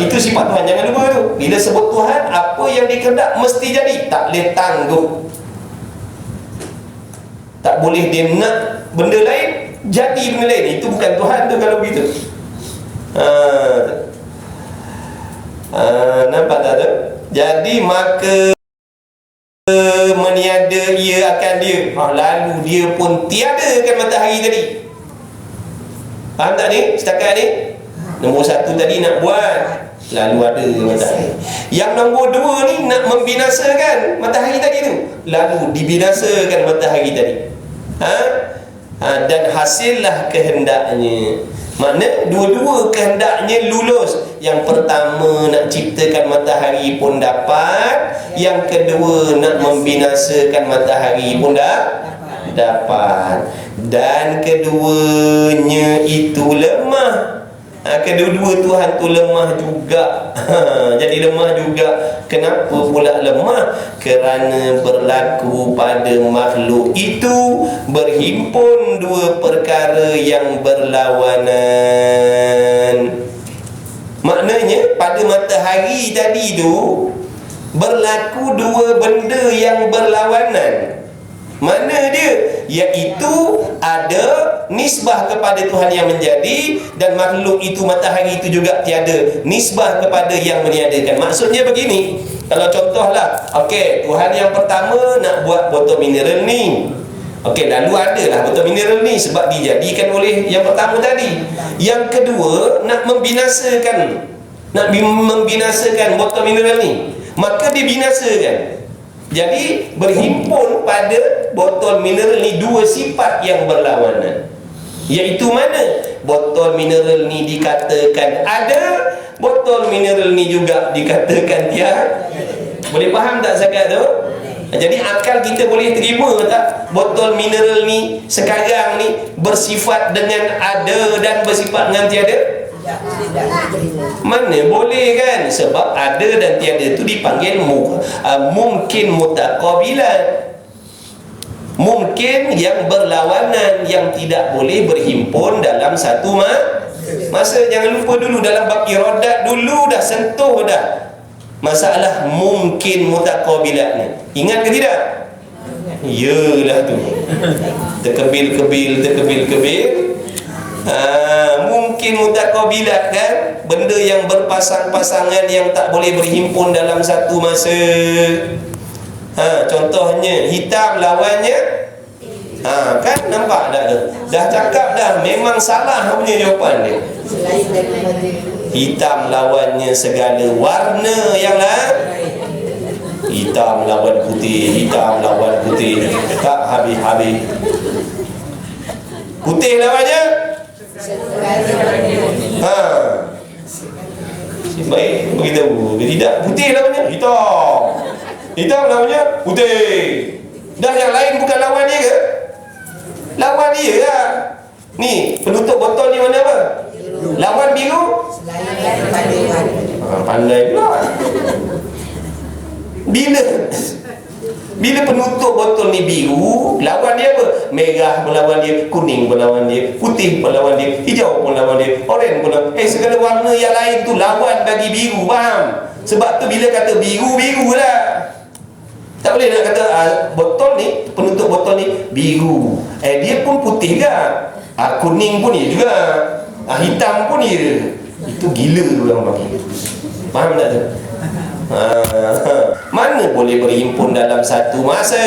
Itu sifat Tuhan, jangan lupa tu. Bila sebut Tuhan, apa yang dikehendak mesti jadi. Tak boleh tangguh. Tak boleh dia nak benda lain, jadi benda lain. Itu bukan Tuhan tu kalau begitu. Nampak tak tu? Jadi maka meniada ia akan dia. Lalu dia pun tiadakan matahari tadi. Faham tak ni? Setakat ni nombor satu tadi nak buat, lalu ada matahari. Yang nombor dua ni nak membinasakan matahari tadi tu, lalu dibinasakan matahari tadi. Dan hasillah kehendaknya. Makna dua-dua kehendaknya lulus. Yang pertama nak ciptakan matahari pun dapat. Yang kedua nak membinasakan matahari pun dapat. Dan keduanya itu lemah. Kedua-dua Tuhan tu lemah juga. Jadi lemah juga. Kenapa pula lemah? Kerana berlaku pada makhluk itu berhimpun dua perkara yang berlawanan. Maknanya pada matahari tadi tu berlaku dua benda yang berlawanan. Mana dia? Iaitu ada nisbah kepada Tuhan yang menjadi, dan makhluk itu matahari itu juga tiada nisbah kepada yang meniadakan. Maksudnya begini, kalau contohlah, okey, Tuhan yang pertama nak buat botol mineral ni. Okey, lalu adalah botol mineral ni sebab dijadikan oleh yang pertama tadi. Yang kedua nak membinasakan botol mineral ni, maka dibinasakan. Jadi berhimpun pada botol mineral ni dua sifat yang berlawanan. Iaitu mana? Botol mineral ni dikatakan ada, botol mineral ni juga dikatakan tiada. Boleh faham tak zakat tu? Jadi akal kita boleh terima tak botol mineral ni sekarang ni bersifat dengan ada dan bersifat dengan tiada? Mana boleh kan? Sebab ada dan tiada itu dipanggil mungkin mutaqabilan. Mungkin yang berlawanan, yang tidak boleh berhimpun dalam satu masa. Jangan lupa dulu dalam bab iradat dulu dah sentuh dah masalah mungkin mutaqabilan ni. Ingat ke tidak? Yalah tu. Terkebil-kebil. Mungkin mutaqabilat kan, benda yang berpasang-pasangan yang tak boleh berhimpun dalam satu masa. Contohnya hitam lawannya Kan nampak tak tu? Dah cakap dah, memang salah punya jawapan dia. Hitam lawannya segala warna yang lain. Hitam lawan putih, hitam lawan putih, tak habis-habis. Putih lawannya si baik beritahu, dia tidak. Putih lawannya hitam, hitam lawannya putih. Dah yang lain bukan lawan dia ke? Lawan dia lah. Ni penutup botol ni warna apa? Lawan biru. Pandai pula. Bila penutup botol ni biru, lawan dia apa? Merah pun lawan dia, kuning pun lawan dia, putih pun lawan dia, hijau pun lawan dia, oranye pun lawan. Segala warna yang lain tu lawan bagi biru, faham? Sebab tu bila kata biru, biru lah. Tak boleh nak kata botol ni, penutup botol ni biru, dia pun putih kan? Kuning pun dia juga, hitam pun dia. Itu gila tu orang panggil. Faham tak tu? Mana boleh berhimpun dalam satu masa.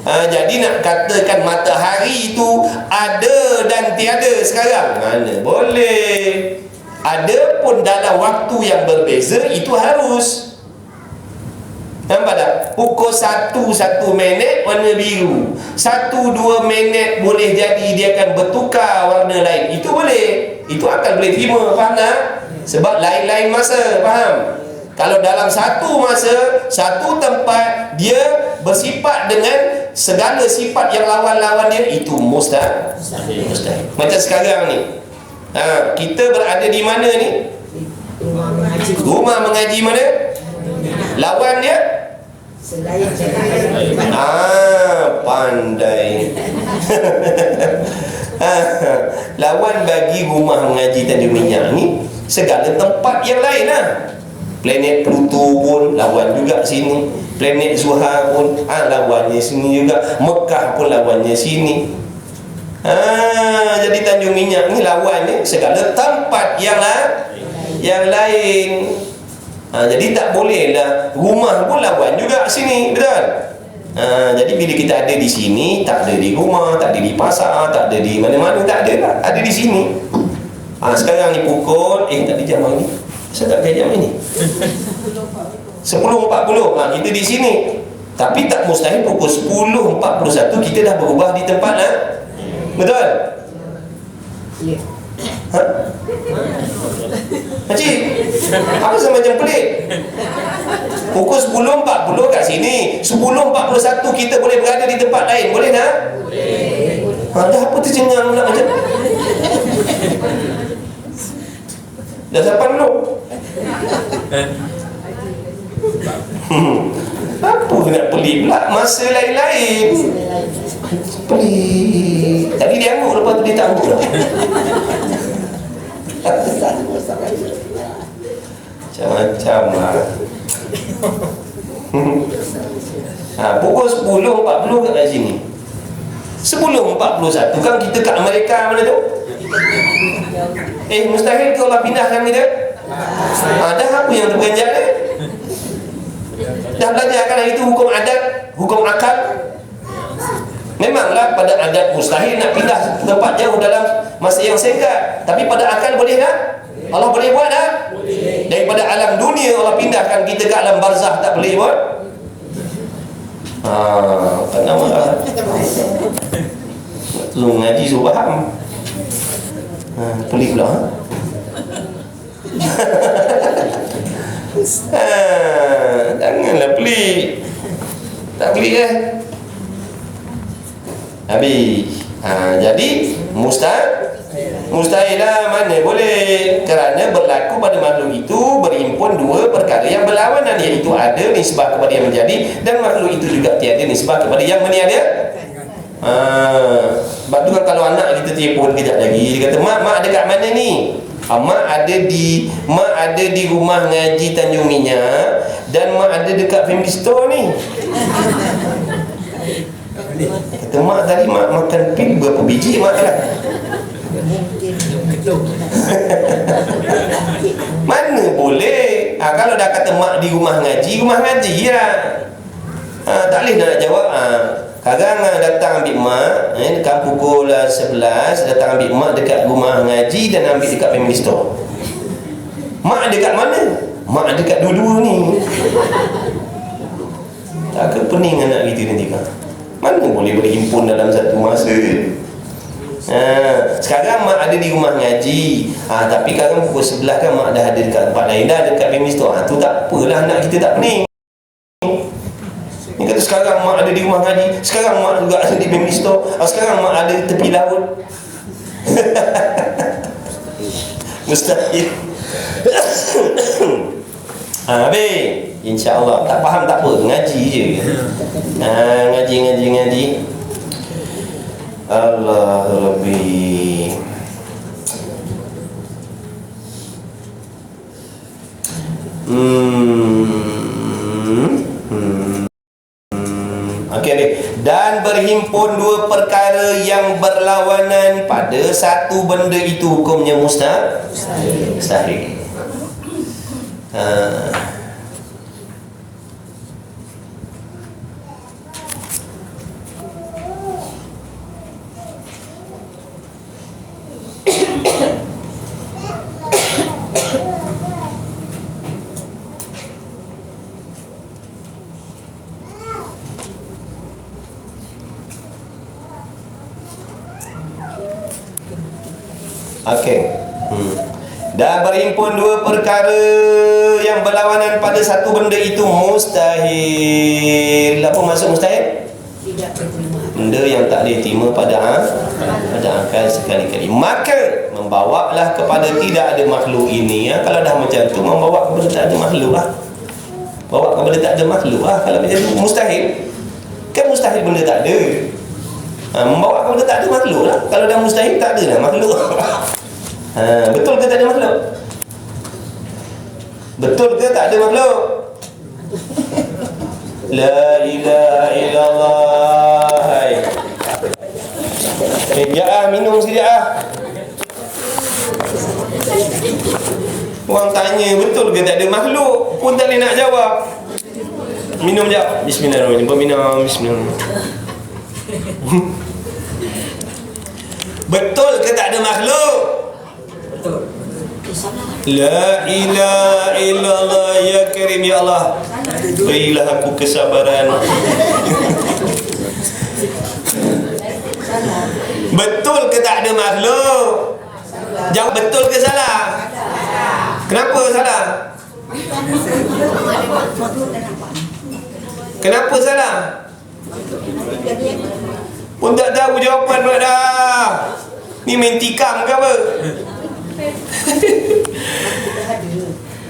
Jadi nak katakan matahari itu ada dan tiada sekarang, mana boleh. Ada pun dalam waktu yang berbeza, itu harus. Nampak tak? Pukul 1 minit warna biru, 1-2 minit boleh jadi dia akan bertukar warna lain. Itu boleh, itu akan boleh terima, faham tak? Sebab lain-lain masa, faham? Kalau dalam satu masa, satu tempat, dia bersifat dengan segala sifat yang lawan-lawan dia, itu mustahil. Macam sekarang ni, kita berada di mana ni? Rumah mengaji mana? Lawan dia? Pandai. Lawan bagi rumah mengaji Tanjung Minyak ni segala tempat yang lain lah. Planet Pluto pun lawan juga sini, planet Zuhal pun lawannya sini juga, Mekah pun lawannya sini. Jadi Tanjung Minyak ni lawannya segala tempat yang lain. Jadi tak bolehlah rumah pun lawan juga sini, betul? Jadi bila kita ada di sini, tak ada di rumah, tak ada di pasar, tak ada di mana-mana, tak ada lah, ada di sini. Sekarang ni pukul tak ada jam ni. Saya tak jam ini 10.40, kita di sini. Tapi tak mustahil pukul 10.41 kita dah berubah di tempat lah. Betul? Makcik, apa semacam pelik? Pukul 10.40 kat sini, 10.41 kita boleh berada di tempat lain. Boleh tak? Boleh. Dah apa tercengang pula macam? Dah sampai belum? Apa nak pelik pula? Masa lain-lain pelik. Tadi dia angguk, lepas tu dia tak angguk lah. Macam-macam lah. Pukul 10.40 kat sini, 10.41 kan kita kat Amerika mana tu? Mustahil ke Allah pindahkan kita? Dah apa yang terperanjat ni? Dah belajar kan itu hukum adat, hukum akal. Memanglah pada adat mustahil nak pindah tempat jauh dalam masa yang singkat, tapi pada akal boleh tak? Allah boleh buat tak? Daripada alam dunia Allah pindahkan kita ke alam barzah, tak boleh buat? Kena marah. Tu ngaji suruh faham. Pelik pula. Janganlah pelik. Tak pelik habis. Jadi mustahil lah, mana boleh. Kerana berlaku pada makhluk itu berhimpun dua perkara yang berlawanan, iaitu ada nisbah kepada yang menjadi, dan makhluk itu juga tiada nisbah kepada yang meniada. Sebab tu kan kalau anak kita telefon kejap lagi, dia kata, Mak ada kat mana ni? Mak ada di rumah ngaji Tanjung Minyak, dan mak ada dekat family store ni. Kata, Mak tadi mak makan pil berapa biji mak kan? Mana boleh. Kalau dah kata mak di rumah ngaji lah. Tak boleh nak jawab. Sekarang datang ambil mak, dekat pukul 11, datang ambil mak dekat rumah ngaji dan ambil dekat family store. Mak dekat mana? Mak dekat dua-dua ni. Tak ke pening anak kita nanti kan? Mana boleh berhimpun dalam satu masa je. Sekarang mak ada di rumah ngaji, tapi sekarang pukul 11 kan mak dah ada dekat tempat lain dah, dekat family store. Tu tak apalah, anak kita tak pening. Ni kata sekarang mak ada di rumah ngaji, sekarang mak juga ada di family store, sekarang mak ada tepi laut. Mustahil. Habis, insya-Allah tak faham tak apa, ngaji je. Ngaji. Allah Rabbi. Okey ni. Dan berhimpun dua perkara yang berlawanan pada satu benda itu hukumnya mustahil. Okey. Dan berhimpun dua perkara yang berlawanan pada satu benda itu mustahil. Apa maksud mustahil? Tidak berterima. Benda yang tak boleh terima pada akal sekali-kali. Maka membawalah kepada tidak ada makhluk ini. Kalau dah macam tu, membawa kepada tak ada makhluk lah. Bawa kepada tak ada makhluk lah. Kalau macam tu mustahil. Kan mustahil benda tak ada. Membawa kepada tak ada makhluk lah. Kalau dah mustahil, tak ada lah makhluk. Betul ke tak ada makhluk? Betul ke tak ada makhluk? La ilaha illallah. Sekejap minum sekejap Orang tanya betul ke tak ada makhluk pun tak boleh nak jawab. Minum sekejap. Bismillahirrahmanirrahim. Minum. Bismillahirrahmanirrahim. Betul ke tak ada makhluk? Betul. La ilaha illallah. Ya Karim, ya Allah, berilah aku kesabaran. Betul ke tak ada makhluk? Jawab betul ke salah? Kenapa salah? Kenapa salah? Pun tak tahu jawapan pula dah. Ni main tikam ke apa?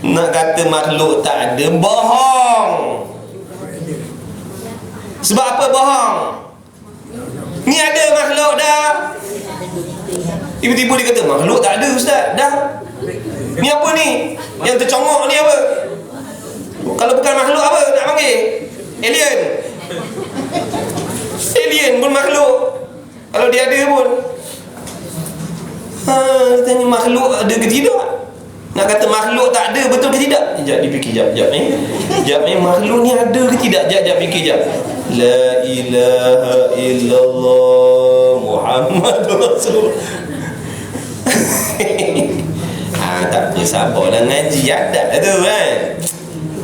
Nak kata makhluk tak ada, bohong. Sebab apa bohong? Ni ada makhluk dah. Tiba-tiba dia kata makhluk tak ada ustaz. Dah. Ni apa ni? Yang tercongok ni apa? Kalau bukan makhluk apa nak panggil? Alien. Alien pun makhluk. Kalau dia ada pun. Tanya makhluk ada ke tidak? Nak kata makhluk tak ada, betul ke tidak? Sekejap dipikir, sekejap makhluk ni ada ke tidak? Sekejap fikir sekejap. La ilaha illallah Muhammad Rasulullah. Tak apa, sabarlah, ngaji adat tu kan.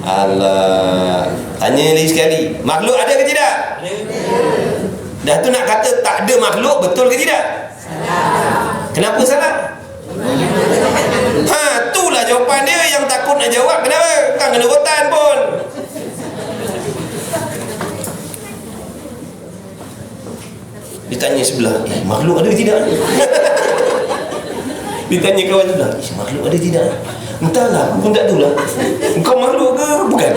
Allah. Tanya lagi sekali, makhluk ada ke tidak? Dah tu nak kata tak ada makhluk, betul ke tidak? Salah. Kenapa salah? Itulah jawapan dia. Yang takut nak jawab kenapa? Kan kena rotan pun. Ditanya sebelah, makhluk ada ke tidak? Ditanya kawan sebelah, makhluk ada tidak? Entahlah, aku pun tak tahu lah. Engkau makhluk ke bukan?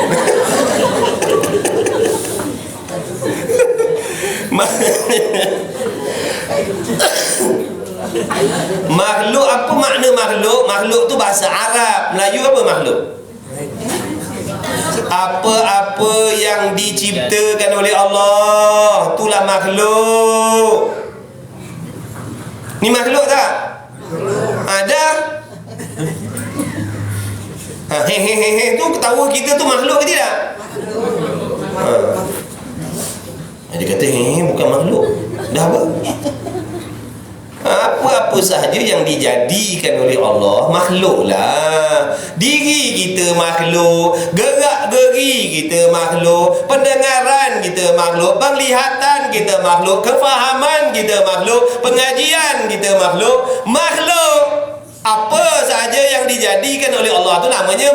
Makhluk, apa makna makhluk? Makhluk tu bahasa Arab. Melayu apa makhluk? Apa-apa yang diciptakan oleh Allah, itulah makhluk. Ni makhluk tak? Ada. Hehehe tu ketawa kita tu makhluk ke tidak? Dia kata, bukan makhluk. Dah apa? Apa-apa sahaja yang dijadikan oleh Allah makhluk lah. Diri kita makhluk, gerak-geri kita makhluk, pendengaran kita makhluk, penglihatan kita makhluk, kefahaman kita makhluk, pengajian kita makhluk. Apa sahaja yang dijadikan oleh Allah tu namanya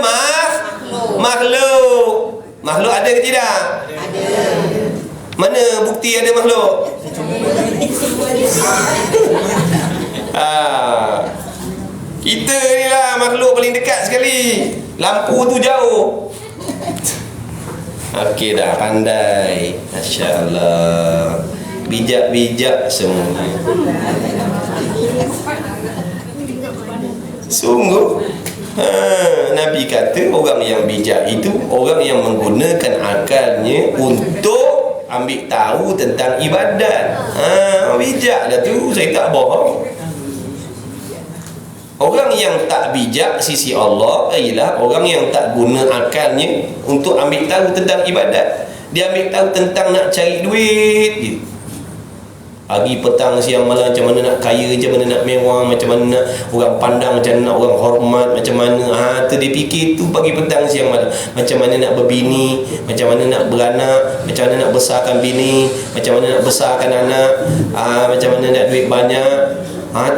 makhluk. Makhluk ada ke tidak? Ada. Mana bukti ada makhluk? Kita ni lah makhluk paling dekat sekali. Lampu tu jauh. Okey dah, pandai. Masya Allah. Bijak-bijak semua. Sungguh Nabi kata orang yang bijak itu orang yang menggunakan akalnya untuk ambil tahu tentang ibadat. Bijak dah tu, saya tak bohong. Orang yang tak bijak sisi Allah ialah orang yang tak guna akalnya untuk ambil tahu tentang ibadat. Dia ambil tahu tentang nak cari duit je. Pagi, petang, siang, malam, macam mana nak kaya, macam mana nak mewah, macam mana nak orang pandang, macam mana nak orang hormat, macam mana. Tu dia fikir tu pagi, petang, siang, malam. Macam mana nak berbini, macam mana nak beranak, macam mana nak besarkan bini, macam mana nak besarkan anak, macam mana nak duit banyak.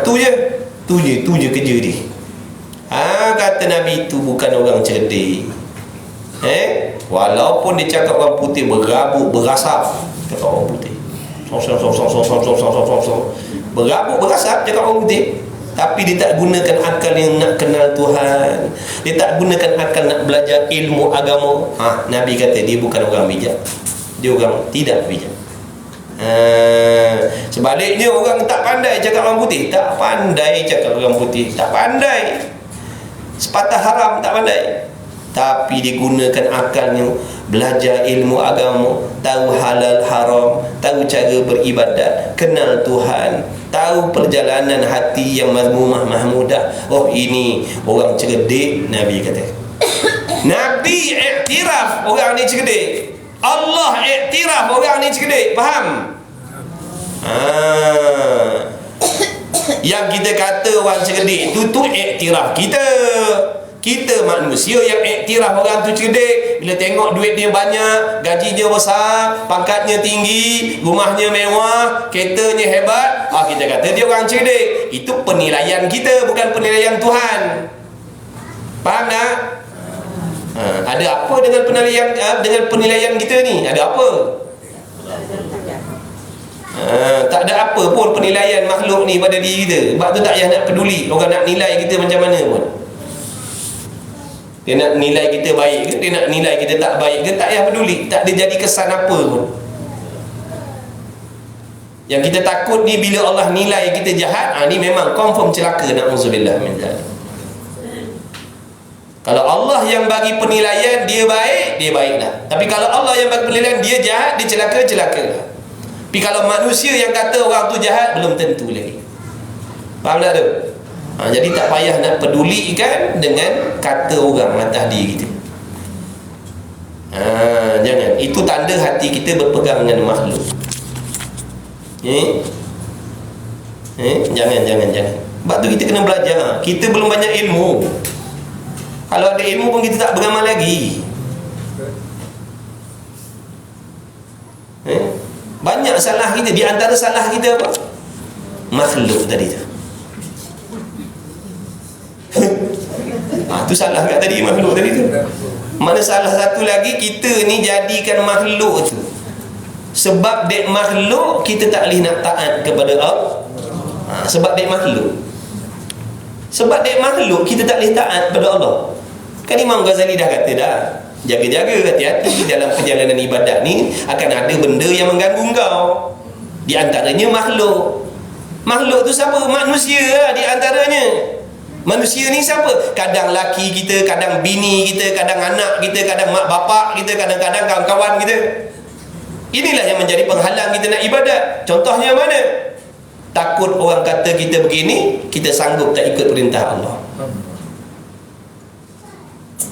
Tu je kerja dia. Kata Nabi tu bukan orang cerdik. Walaupun dia cakap orang putih berabuk, berasap, cakap orang putih berabuk, berasap, cakap orang putih, tapi dia tak gunakan akal yang nak kenal Tuhan. Dia tak gunakan akal nak belajar ilmu agama. Nabi kata dia bukan orang bijak. Dia orang tidak bijak. Sebaliknya orang tak pandai cakap orang putih, tak pandai cakap orang putih, tak pandai, sepatah haram tak pandai, tapi digunakan akalnya, belajar ilmu agama, tahu halal haram, tahu cara beribadat, kenal Tuhan, tahu perjalanan hati yang mazmumah mahmudah. Ini orang cerdik. Nabi kata Nabi iktiraf orang ni cerdik, Allah iktiraf orang ni cerdik. Faham? Yang kita kata orang cerdik tu iktiraf kita manusia yang iktiraf orang tu cerdik bila tengok duit dia banyak, gajinya besar, pangkatnya tinggi, rumahnya mewah, keretanya hebat, kita kata dia orang cerdik. Itu penilaian kita, bukan penilaian Tuhan. Faham tak? Ada apa dengan penilaian kita ni? Ada apa? Tak ada apa pun penilaian makhluk ni pada diri kita. Sebab tu tak payah nak peduli orang nak nilai kita macam mana pun. Dia nak nilai kita baik ke, dia nak nilai kita tak baik ke, tak payah peduli. Tak ada jadi kesan apa pun. Yang kita takut ni bila Allah nilai kita jahat, ni memang confirm celaka. Na'udzubillah min dzalik. Kalau Allah yang bagi penilaian dia baik, dia baiklah. Tapi kalau Allah yang bagi penilaian dia jahat, dia celaka, celakalah. Tapi kalau manusia yang kata orang tu jahat, belum tentu lagi. Faham tak tu? Jadi tak payah nak pedulikan dengan kata orang atas diri kita. Jangan. Itu tanda hati kita berpegang dengan makhluk. Jangan. Sebab tu kita kena belajar. Kita belum banyak ilmu. Kalau ada ilmu pun kita tak beramal lagi. Banyak salah kita. Di antara salah kita apa? Makhluk tadi tu. Tu salah kat tadi, makhluk tadi tu. Mana salah satu lagi, kita ni jadikan makhluk tu. Sebab dek makhluk kita tak boleh nak taat kepada Allah. Sebab dek makhluk. Sebab dek makhluk kita tak boleh taat kepada Allah. Kan Imam Ghazali dah kata dah, jaga-jaga, hati-hati dalam perjalanan ibadat ni akan ada benda yang mengganggu kau. Di antaranya makhluk. Makhluk tu siapa? Manusia lah di antaranya. Manusia ni siapa? Kadang laki kita, kadang bini kita, kadang anak kita, kadang mak bapak kita, kadang-kadang kawan-kawan kita. Inilah yang menjadi penghalang kita nak ibadat. Contohnya mana? Takut orang kata kita begini, kita sanggup tak ikut perintah Allah.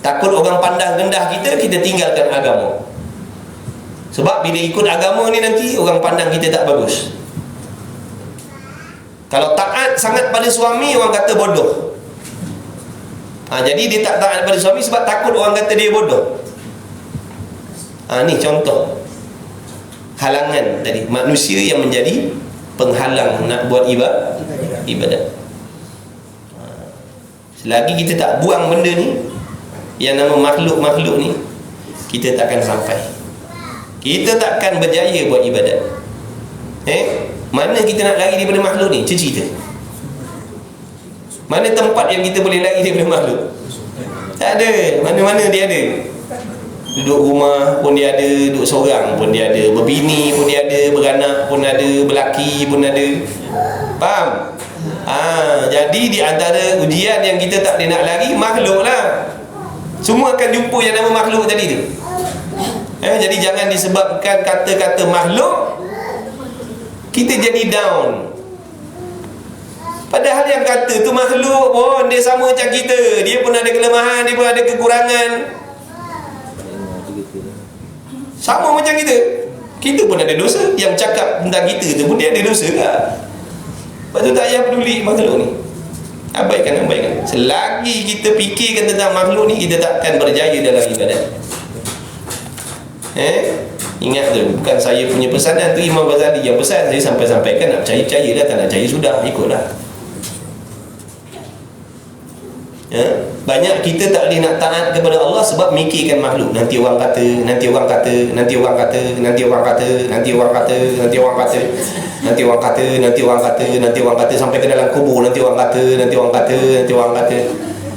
Takut orang pandang rendah kita, kita tinggalkan agama. Sebab bila ikut agama ni nanti orang pandang kita tak bagus. Kalau taat sangat pada suami, orang kata bodoh. Jadi dia tak taat pada suami sebab takut orang kata dia bodoh. Ni contoh halangan tadi, manusia yang menjadi penghalang nak buat ibadat. Selagi kita tak buang benda ni, yang nama makhluk-makhluk ni, kita takkan sampai. Kita takkan berjaya buat ibadat. Mana kita nak lari daripada makhluk ni? Cerita. Mana tempat yang kita boleh lari daripada makhluk? Tak ada. Mana-mana dia ada. Duduk rumah pun dia ada, duduk seorang pun dia ada, berbini pun dia ada, beranak pun ada, berlaki pun ada. Faham? Jadi di antara ujian yang kita tak boleh nak lari, makhluk lah. Semua akan jumpa yang nama makhluk tadi tu. Jadi jangan disebabkan kata-kata makhluk kita jadi down. Padahal yang kata tu makhluk pun dia sama macam kita. Dia pun ada kelemahan, dia pun ada kekurangan. Sama macam kita. Kita pun ada dosa. Yang cakap tentang kita tu pun dia ada dosa ke? Lepas tu tak payah peduli makhluk ni. Abaikan. Selagi kita fikirkan tentang makhluk ni, kita takkan berjaya dalam ibadat. Ingat tu, bukan saya punya pesanan tu, Imam Ghazali yang pesan, saya sampaikan. Nak percaya lah, tak nak percaya sudah, ikutlah. Banyak kita tak boleh nak taat kepada Allah sebab mikirkan makhluk. Nanti orang kata, nanti orang kata, nanti orang kata, nanti orang kata, nanti orang kata, nanti orang kata, nanti orang kata, nanti orang kata, nanti orang kata, sampai ke dalam kubur, nanti orang kata, nanti orang kata, nanti orang kata.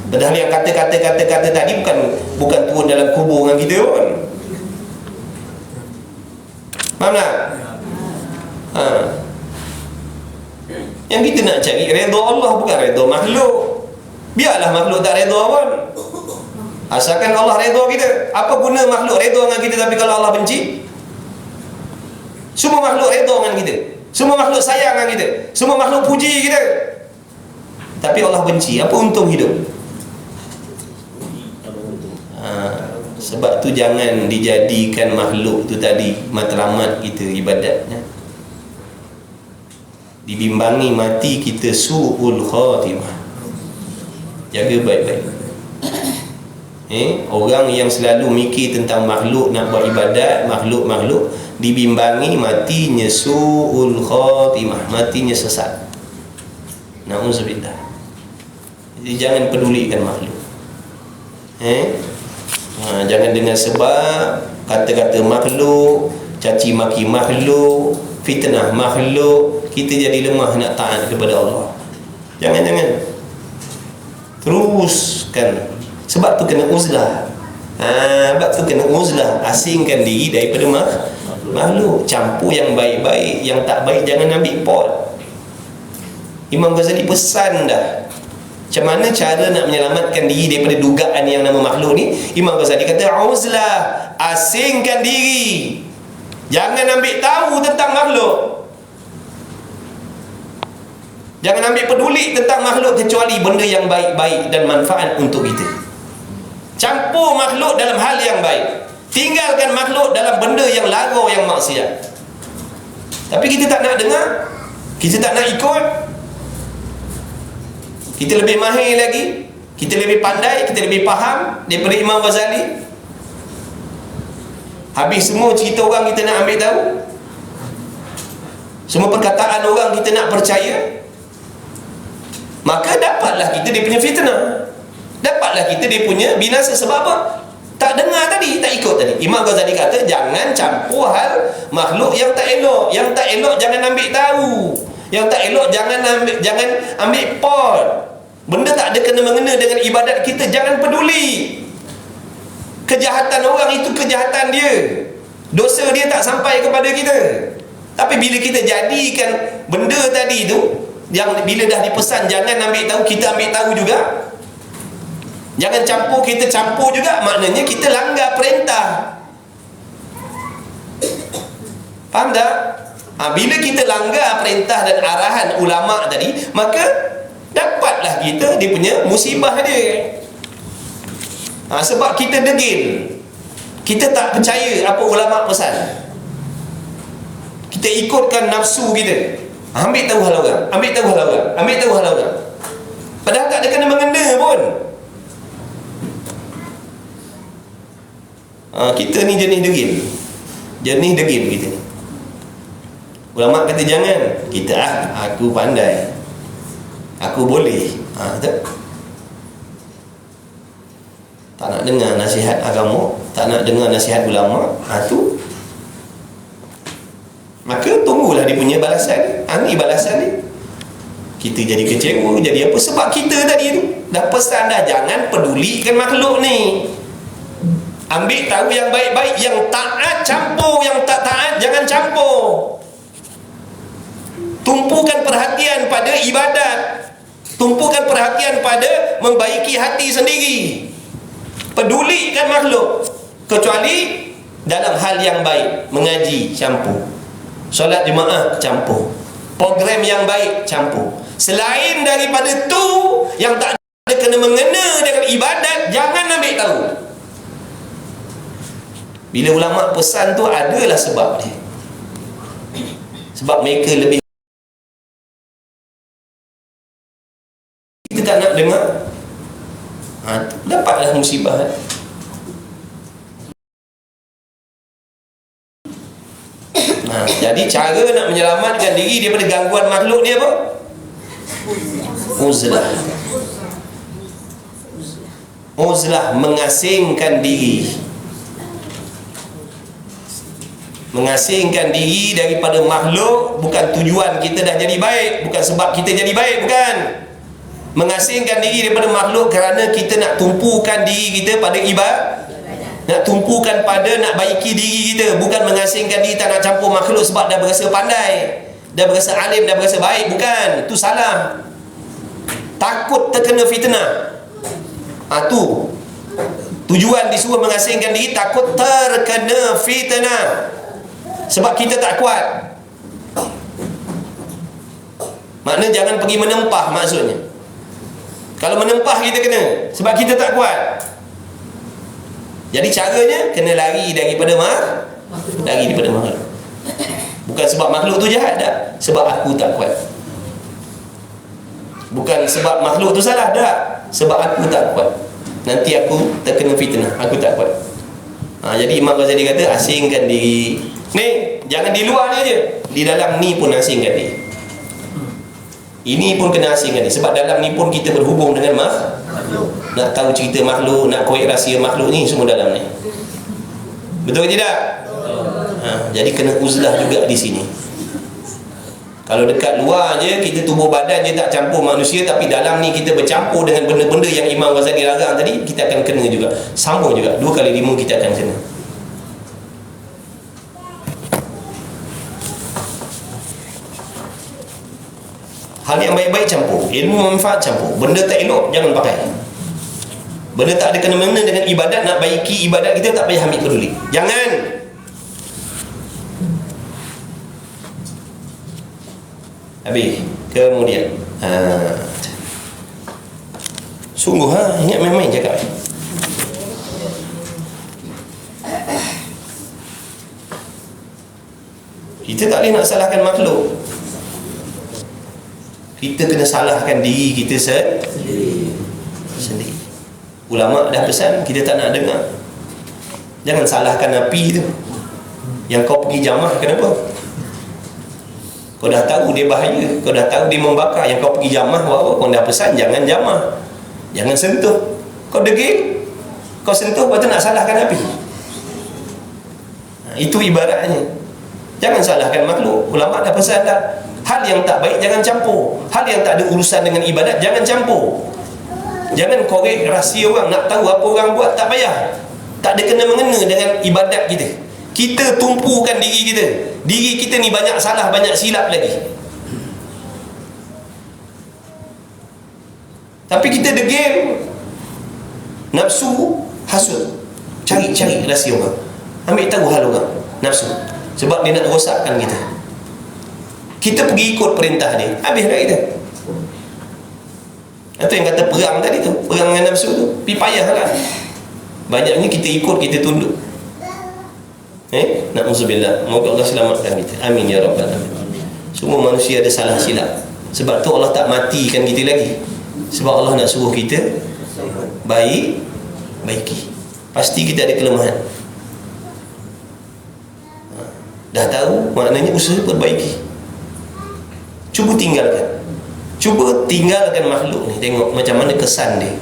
Padahal yang kata tadi bukan turun dalam kubur dengan kita pun. Faham tak? Yang kita nak cari redha Allah, bukan redha makhluk. Biarlah makhluk tak redha pun, asalkan Allah redha kita. Apa guna makhluk redha dengan kita tapi kalau Allah benci? Semua makhluk redha dengan kita, semua makhluk sayang dengan kita, semua makhluk puji kita, tapi Allah benci. Apa untung hidup? Sebab tu jangan dijadikan makhluk tu tadi matlamat kita ibadatnya. Dibimbangi mati kita su'ul khatimah. Jaga baik-baik. Orang yang selalu mikir tentang makhluk nak buat ibadat, makhluk dibimbangi matinya su'ul khatimah, matinya sesat. Na'udzubillah. Jadi jangan pedulikan makhluk. Jangan dengan sebab kata-kata makhluk, caci maki makhluk, fitnah makhluk, kita jadi lemah nak taat kepada Allah. Jangan. Teruskan. Sebab tu kena uzlah. Asingkan diri daripada makhluk. Campur yang baik-baik, yang tak baik jangan ambil pot. Imam Ghazali pesan dah macam mana cara nak menyelamatkan diri daripada dugaan yang nama makhluk ni. Imam Ghazali kata uzlah, asingkan diri, jangan ambil tahu tentang makhluk, jangan ambil peduli tentang makhluk kecuali benda yang baik-baik dan manfaat untuk kita. Campur makhluk dalam hal yang baik, tinggalkan makhluk dalam benda yang lara, yang maksiat. Tapi kita tak nak dengar, kita tak nak ikut. Kita lebih mahir lagi, kita lebih pandai, kita lebih faham daripada Imam Ghazali. Habis semua cerita orang kita nak ambil tahu, semua perkataan orang kita nak percaya. Maka dapatlah kita dia punya fitnah, dapatlah kita dia punya binasa. Sebab apa? Tak dengar tadi, tak ikut tadi. Imam Ghazali kata jangan campur hal makhluk yang tak elok. Yang tak elok jangan ambil tahu, yang tak elok jangan ambil pot. Benda tak ada kena-mengena dengan ibadat kita, jangan peduli. Kejahatan orang itu kejahatan dia, dosa dia tak sampai kepada kita. Tapi bila kita jadikan benda tadi tu, yang bila dah dipesan jangan ambil tahu, kita ambil tahu juga. Jangan campur, kita campur juga. Maknanya kita langgar perintah. Faham tak? Bila kita langgar perintah dan arahan ulama tadi, maka dapatlah kita dia punya musibah dia. Sebab kita degil, kita tak percaya apa ulama pesan. Kita ikutkan nafsu kita. Ambil tahu hal orang, ambil tahu hal orang, ambil tahu hal orang. Padahal tak ada kena mengena pun. Kita ni jenis degil. Jenis degil kita ni. Ulama kata jangan. Kita aku pandai, aku boleh. Tak nak dengar nasihat agama, tak nak dengar nasihat ulama. Tu maka tunggulah dia punya balasan. Ni balasan dia. Kita jadi kecewa, jadi apa? Sebab kita tadi tu dah pesan dah, jangan pedulikan makhluk ni. Ambil tahu yang baik-baik, yang taat campur, yang tak taat jangan campur. Tumpukan perhatian pada ibadat, tumpukan perhatian pada membaiki hati sendiri. Pedulikan makhluk, kecuali dalam hal yang baik. Mengaji campur, solat jemaah campur, program yang baik campur. Selain daripada tu yang tak ada kena mengena dengan ibadat, jangan ambil tahu. Bila ulama pesan tu adalah sebab dia. Sebab mereka lebih, kita tak nak dengar, dapatlah musibah. Jadi cara nak menyelamatkan diri daripada gangguan makhluk ni apa? Uzlah. Uzlah, mengasingkan diri. Mengasingkan diri daripada makhluk. Bukan tujuan kita dah jadi baik, bukan sebab kita jadi baik, bukan. Mengasingkan diri daripada makhluk kerana kita nak tumpukan diri kita pada ibadat, nak tumpukan pada nak baiki diri kita. Bukan mengasingkan diri tak nak campur makhluk sebab dah berasa pandai, dah berasa alim, dah berasa baik. Bukan, tu salah. Takut terkena fitnah. Tu tujuan disuruh mengasingkan diri, takut terkena fitnah. Sebab kita tak kuat. Maknanya jangan pergi menempah, maksudnya. Kalau menempah kita kena, sebab kita tak kuat. Jadi caranya kena lari daripada lari daripada makhluk. Bukan sebab makhluk tu jahat dah, sebab aku tak kuat. Bukan sebab makhluk tu salah dah, sebab aku tak kuat. Nanti aku terkena fitnah, aku tak kuat. Jadi Imam Ghazali kata asingkan diri. Ni jangan di luar ni je, di dalam ni pun asingkan diri. Ini pun kena asingkan diri. Sebab dalam ni pun kita berhubung dengan makhluk. Nak tahu cerita makhluk, nak korek rahsia makhluk ni, semua dalam ni. Betul ke tidak? Jadi kena uzlah juga di sini. Kalau dekat luar je, kita tubuh badan je tak campur manusia, tapi dalam ni kita bercampur dengan benda-benda yang Imam Ghazali larang tadi, kita akan kena juga. Sama juga, 2 kali 5 kita akan kena. Hal yang baik-baik campur, ilmu manfaat campur. Benda tak elok jangan pakai. Benda tak ada kena-mengena dengan ibadat, nak baiki ibadat kita, tak payah ambil peduli. Jangan. Habis. Kemudian sungguh ingat main-main cakap. Kita tak boleh nak salahkan makhluk. Kita kena salahkan diri kita sendiri. Ulama dah pesan, kita tak nak dengar. Jangan salahkan api tu. Yang kau pergi jamah, kenapa? Kau dah tahu dia bahaya, kau dah tahu dia membakar. Yang kau pergi jamah buat apa? Kau dah pesan jangan jamah, jangan sentuh. Kau degil, kau sentuh, lepas tu nak salahkan api. Itu ibaratnya. Jangan salahkan makhluk. Ulama dah pesan dah. Hal yang tak baik jangan campur. Hal yang tak ada urusan dengan ibadat jangan campur. Jangan korek rahsia orang, nak tahu apa orang buat, tak payah. Tak ada kena-mengena dengan ibadat kita. Kita tumpukan diri kita. Diri kita ni banyak salah, banyak silap lagi. Tapi kita degil, nafsu, hasud, cari-cari rahsia orang, ambil tahu hal orang, nafsu. Sebab dia nak rosakkan kita. Kita pergi ikut perintah dia, habis dah kita. Itu yang kata perang tadi tu, perang dengan nafsu tu, pergi payah lah. Banyaknya kita ikut, kita tunduk. Na'udzubillah. Moga Allah selamatkan kita. Amin ya rabbal alamin. Semua manusia ada salah silap. Sebab tu Allah tak matikan kita lagi. Sebab Allah nak suruh kita baiki. Pasti kita ada kelemahan. Dah tahu, maknanya usaha perbaiki. Cuba tinggalkan makhluk ni. Tengok macam mana kesan dia.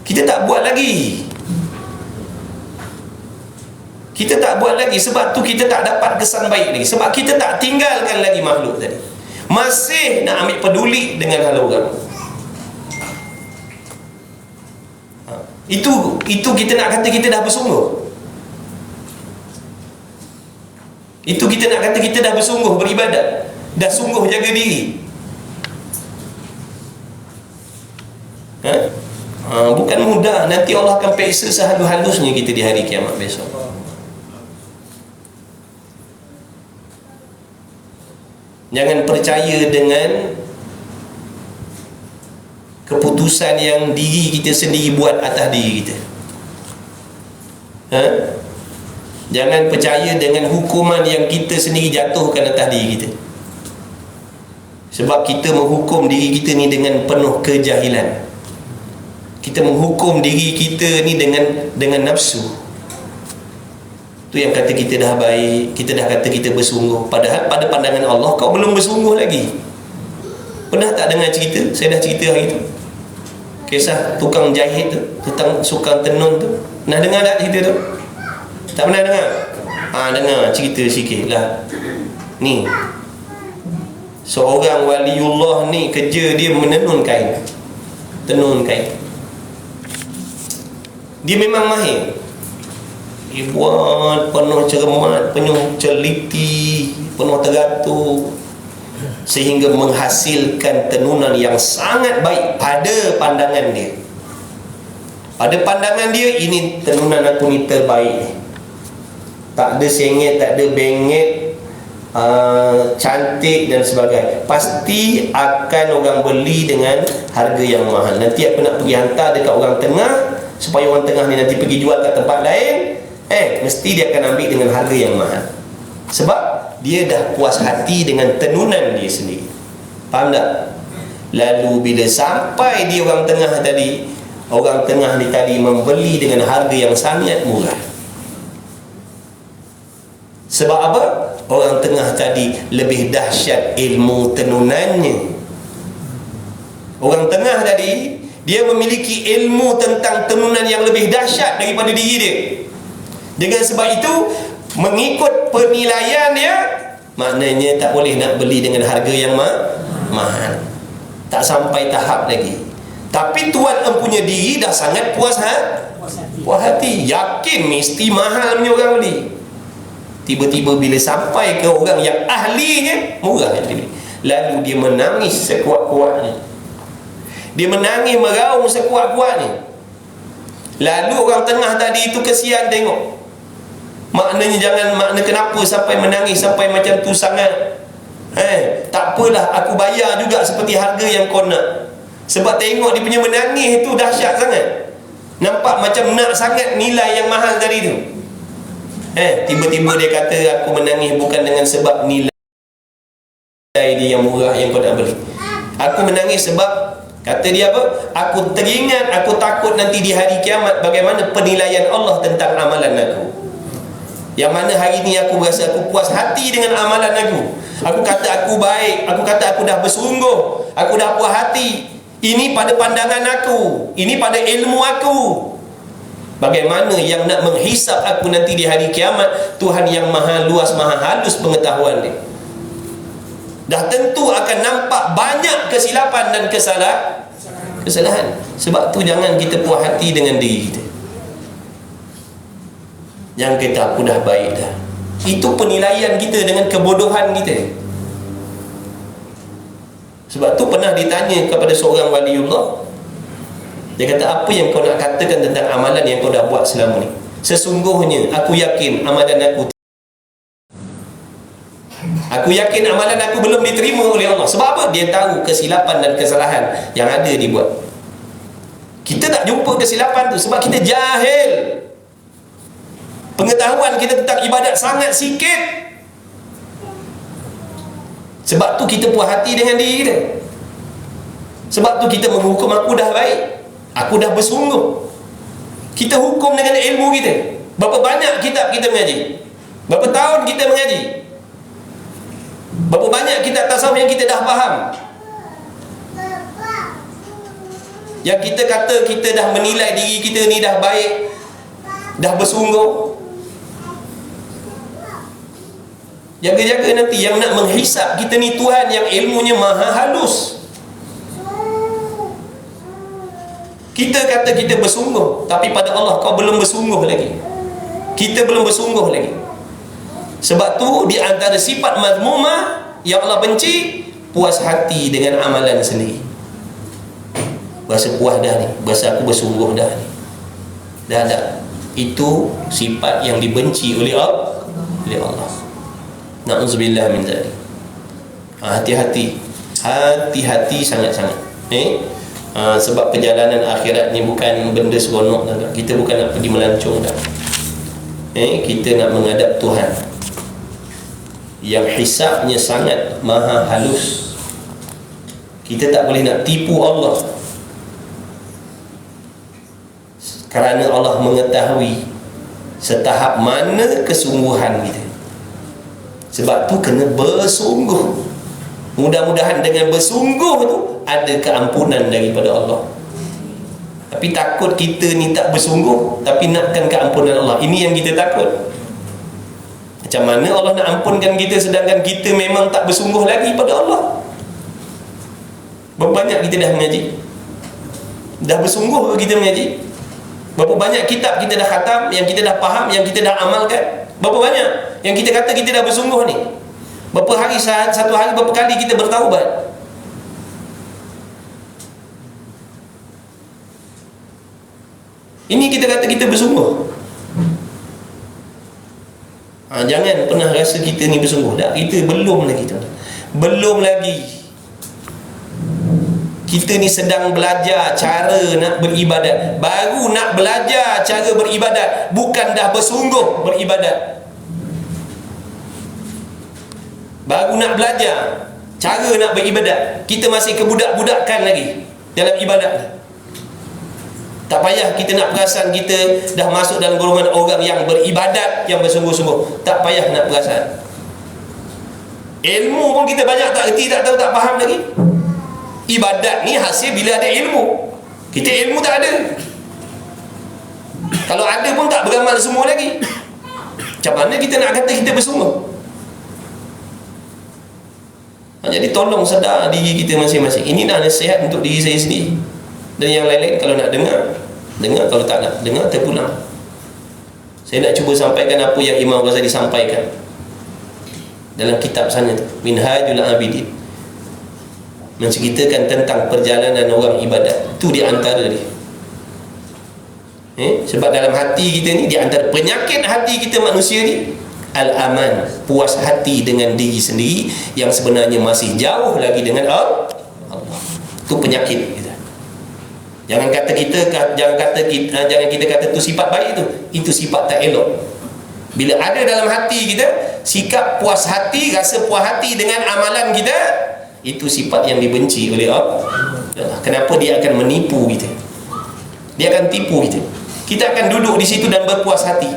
Kita tak buat lagi. Sebab tu kita tak dapat kesan baik lagi. Sebab kita tak tinggalkan lagi makhluk tadi. Masih nak ambil peduli dengan hal orang. Itu kita nak kata kita dah bersungguh. Itu kita nak kata kita dah bersungguh beribadat, dah sungguh jaga diri. Bukan mudah. Nanti Allah akan peksa sehalus-halusnya kita di hari kiamat besok. Jangan percaya dengan keputusan yang diri kita sendiri buat atas diri kita. Jangan percaya dengan hukuman yang kita sendiri jatuhkan atas diri kita. Sebab kita menghukum diri kita ni dengan penuh kejahilan. Kita menghukum diri kita ni dengan nafsu. Tu yang kata kita dah baik, kita dah kata kita bersungguh. Padahal pada pandangan Allah kau belum bersungguh lagi. Pernah tak dengar cerita? Saya dah cerita hari tu, kisah tukang jahit tu, tukang tenun tu. Pernah dengar tak cerita tu? Tak pernah dengar? Dengar cerita sikit lah. Ni seorang waliullah ni, kerja dia menenun kain. Tenun kain. Dia memang mahir. Dia buat penuh cermat, penuh teliti, penuh teratur, sehingga menghasilkan tenunan yang sangat baik pada pandangan dia. Pada pandangan dia, ini tenunan aku ni terbaik. Tak ada sengit, tak ada bengit, cantik dan sebagainya. Pasti akan orang beli dengan harga yang mahal. Nanti aku nak pergi hantar dekat orang tengah, supaya orang tengah ni nanti pergi jual kat tempat lain, mesti dia akan ambil dengan harga yang mahal. Sebab dia dah puas hati dengan tenunan dia sendiri. Faham tak? Lalu bila sampai dia orang tengah tadi, orang tengah ni tadi membeli dengan harga yang sangat murah. Sebab apa? Orang tengah tadi lebih dahsyat ilmu tenunannya. Orang tengah tadi, dia memiliki ilmu tentang tenunan yang lebih dahsyat daripada diri dia. Dengan sebab itu, mengikut penilaian dia, maknanya tak boleh nak beli dengan harga yang mahal. Tak sampai tahap lagi. Tapi tuan empunya diri dah sangat puas hati. Yakin mesti mahal punya orang beli. Tiba-tiba bila sampai ke orang yang ahlinya, murah yang beli. Lalu dia menangis sekuat-kuatnya. Dia menangis meraung sekuat-kuatnya. Lalu orang tengah tadi itu kesian tengok. Makna kenapa sampai menangis sampai macam tu sangat? Tak apalah, aku bayar juga seperti harga yang kau nak. Sebab tengok dia punya menangis tu dahsyat sangat. Nampak macam nak sangat nilai yang mahal tadi tu. Tiba-tiba dia kata, aku menangis bukan dengan sebab nilai dia yang murah yang kau nak beli. Aku menangis sebab, kata dia apa? Aku teringat, aku takut nanti di hari kiamat bagaimana penilaian Allah tentang amalan aku. Yang mana hari ni aku rasa aku puas hati dengan amalan aku. Aku kata aku baik, aku kata aku dah bersungguh, aku dah puas hati. Ini pada pandangan aku, ini pada ilmu aku. Bagaimana yang nak menghisap aku nanti di hari kiamat? Tuhan yang maha luas, maha halus pengetahuan dia. Dah tentu akan nampak banyak kesilapan dan kesalahan. Sebab tu jangan kita puas hati dengan diri kita. Jangan kata aku dah baik dah. Itu penilaian kita dengan kebodohan kita. Sebab tu pernah ditanya kepada seorang waliullah. Dia kata, apa yang kau nak katakan tentang amalan yang kau dah buat selama ni? Sesungguhnya aku yakin amalan aku belum diterima oleh Allah. Sebab apa? Dia tahu kesilapan dan kesalahan yang ada dibuat. Kita tak jumpa kesilapan tu sebab kita jahil. Pengetahuan pengetahuan kita tentang ibadat sangat sikit. Sebab tu kita puas hati dengan diri kita. Sebab tu kita menghukum aku dah baik, aku dah bersungguh. Kita hukum dengan ilmu kita. Berapa banyak kitab kita mengaji? Berapa tahun kita mengaji? Berapa banyak kitab tasawuf yang kita dah faham? Yang kita kata kita dah menilai diri kita ni dah baik, dah bersungguh. Jaga-jaga nanti yang nak menghisap kita ni Tuhan yang ilmunya maha halus. Kita kata kita bersungguh, tapi pada Allah kau belum bersungguh lagi. Kita belum bersungguh lagi. Sebab tu di antara sifat mazmumah yang Allah benci, puas hati dengan amalan sendiri. Berasa puas dah ni, berasa aku bersungguh dah ni. Dah. Itu sifat yang dibenci oleh Allah. Na'udzubillah min dzalik. Hati-hati. Hati-hati sangat-sangat. Sebab perjalanan akhirat ni bukan benda seronok dah. Kita bukan nak pergi melancong dah. Kita nak menghadap Tuhan yang hisabnya sangat maha halus. Kita tak boleh nak tipu Allah, kerana Allah mengetahui setahap mana kesungguhan kita. Sebab tu kena bersungguh. Mudah-mudahan dengan bersungguh tu ada keampunan daripada Allah. Tapi takut kita ni tak bersungguh, tapi nakkan keampunan Allah. Ini yang kita takut. Macam mana Allah nak ampunkan kita sedangkan kita memang tak bersungguh lagi pada Allah? Berapa banyak kita dah mengaji? Dah bersungguh ke kita mengaji? Berapa banyak kitab kita dah khatam, yang kita dah faham, yang kita dah amalkan? Berapa banyak yang kita kata kita dah bersungguh ni? Berapa hari, satu hari berapa kali kita bertaubat? Ini kita kata kita bersungguh. Jangan pernah rasa kita ni bersungguh. Tak, kita belum lagi. Belum lagi. Kita ni sedang belajar cara nak beribadat. Baru nak belajar cara beribadat, bukan dah bersungguh beribadat. Baru nak belajar cara nak beribadat, kita masih kebudak-budakan lagi dalam ibadat ni. Tak payah kita nak perasan kita dah masuk dalam golongan orang yang beribadat, yang bersungguh-sungguh. Tak payah nak perasan. Ilmu pun kita banyak tak erti, tak tahu, tak faham lagi. Ibadat ni hasil bila ada ilmu. Kita ilmu tak ada. Kalau ada pun tak beramal semua lagi. Macam mana kita nak kata kita bersungguh? Jadi tolong sedar diri kita masing-masing. Ini dah nasihat untuk diri saya sendiri. Dan yang lain-lain kalau nak dengar, kalau tak nak dengar, terpulang. Saya nak cuba sampaikan apa yang Imam Ghazali sampaikan dalam kitab sana tu, Minhajul Abidin, menceritakan tentang perjalanan orang ibadat. Itu di antara dia. Sebab dalam hati kita ni, di antara penyakit hati kita manusia ni, al-aman, puas hati dengan diri sendiri yang sebenarnya masih jauh lagi dengan Allah. Itu penyakit kita. Jangan kita kata tu sifat baik tu. Itu sifat tak elok. Bila ada dalam hati kita sikap puas hati, rasa puas hati dengan amalan kita, itu sifat yang dibenci oleh Allah. Kenapa? Dia akan menipu kita. Dia akan tipu kita. Kita akan duduk di situ dan berpuas hati,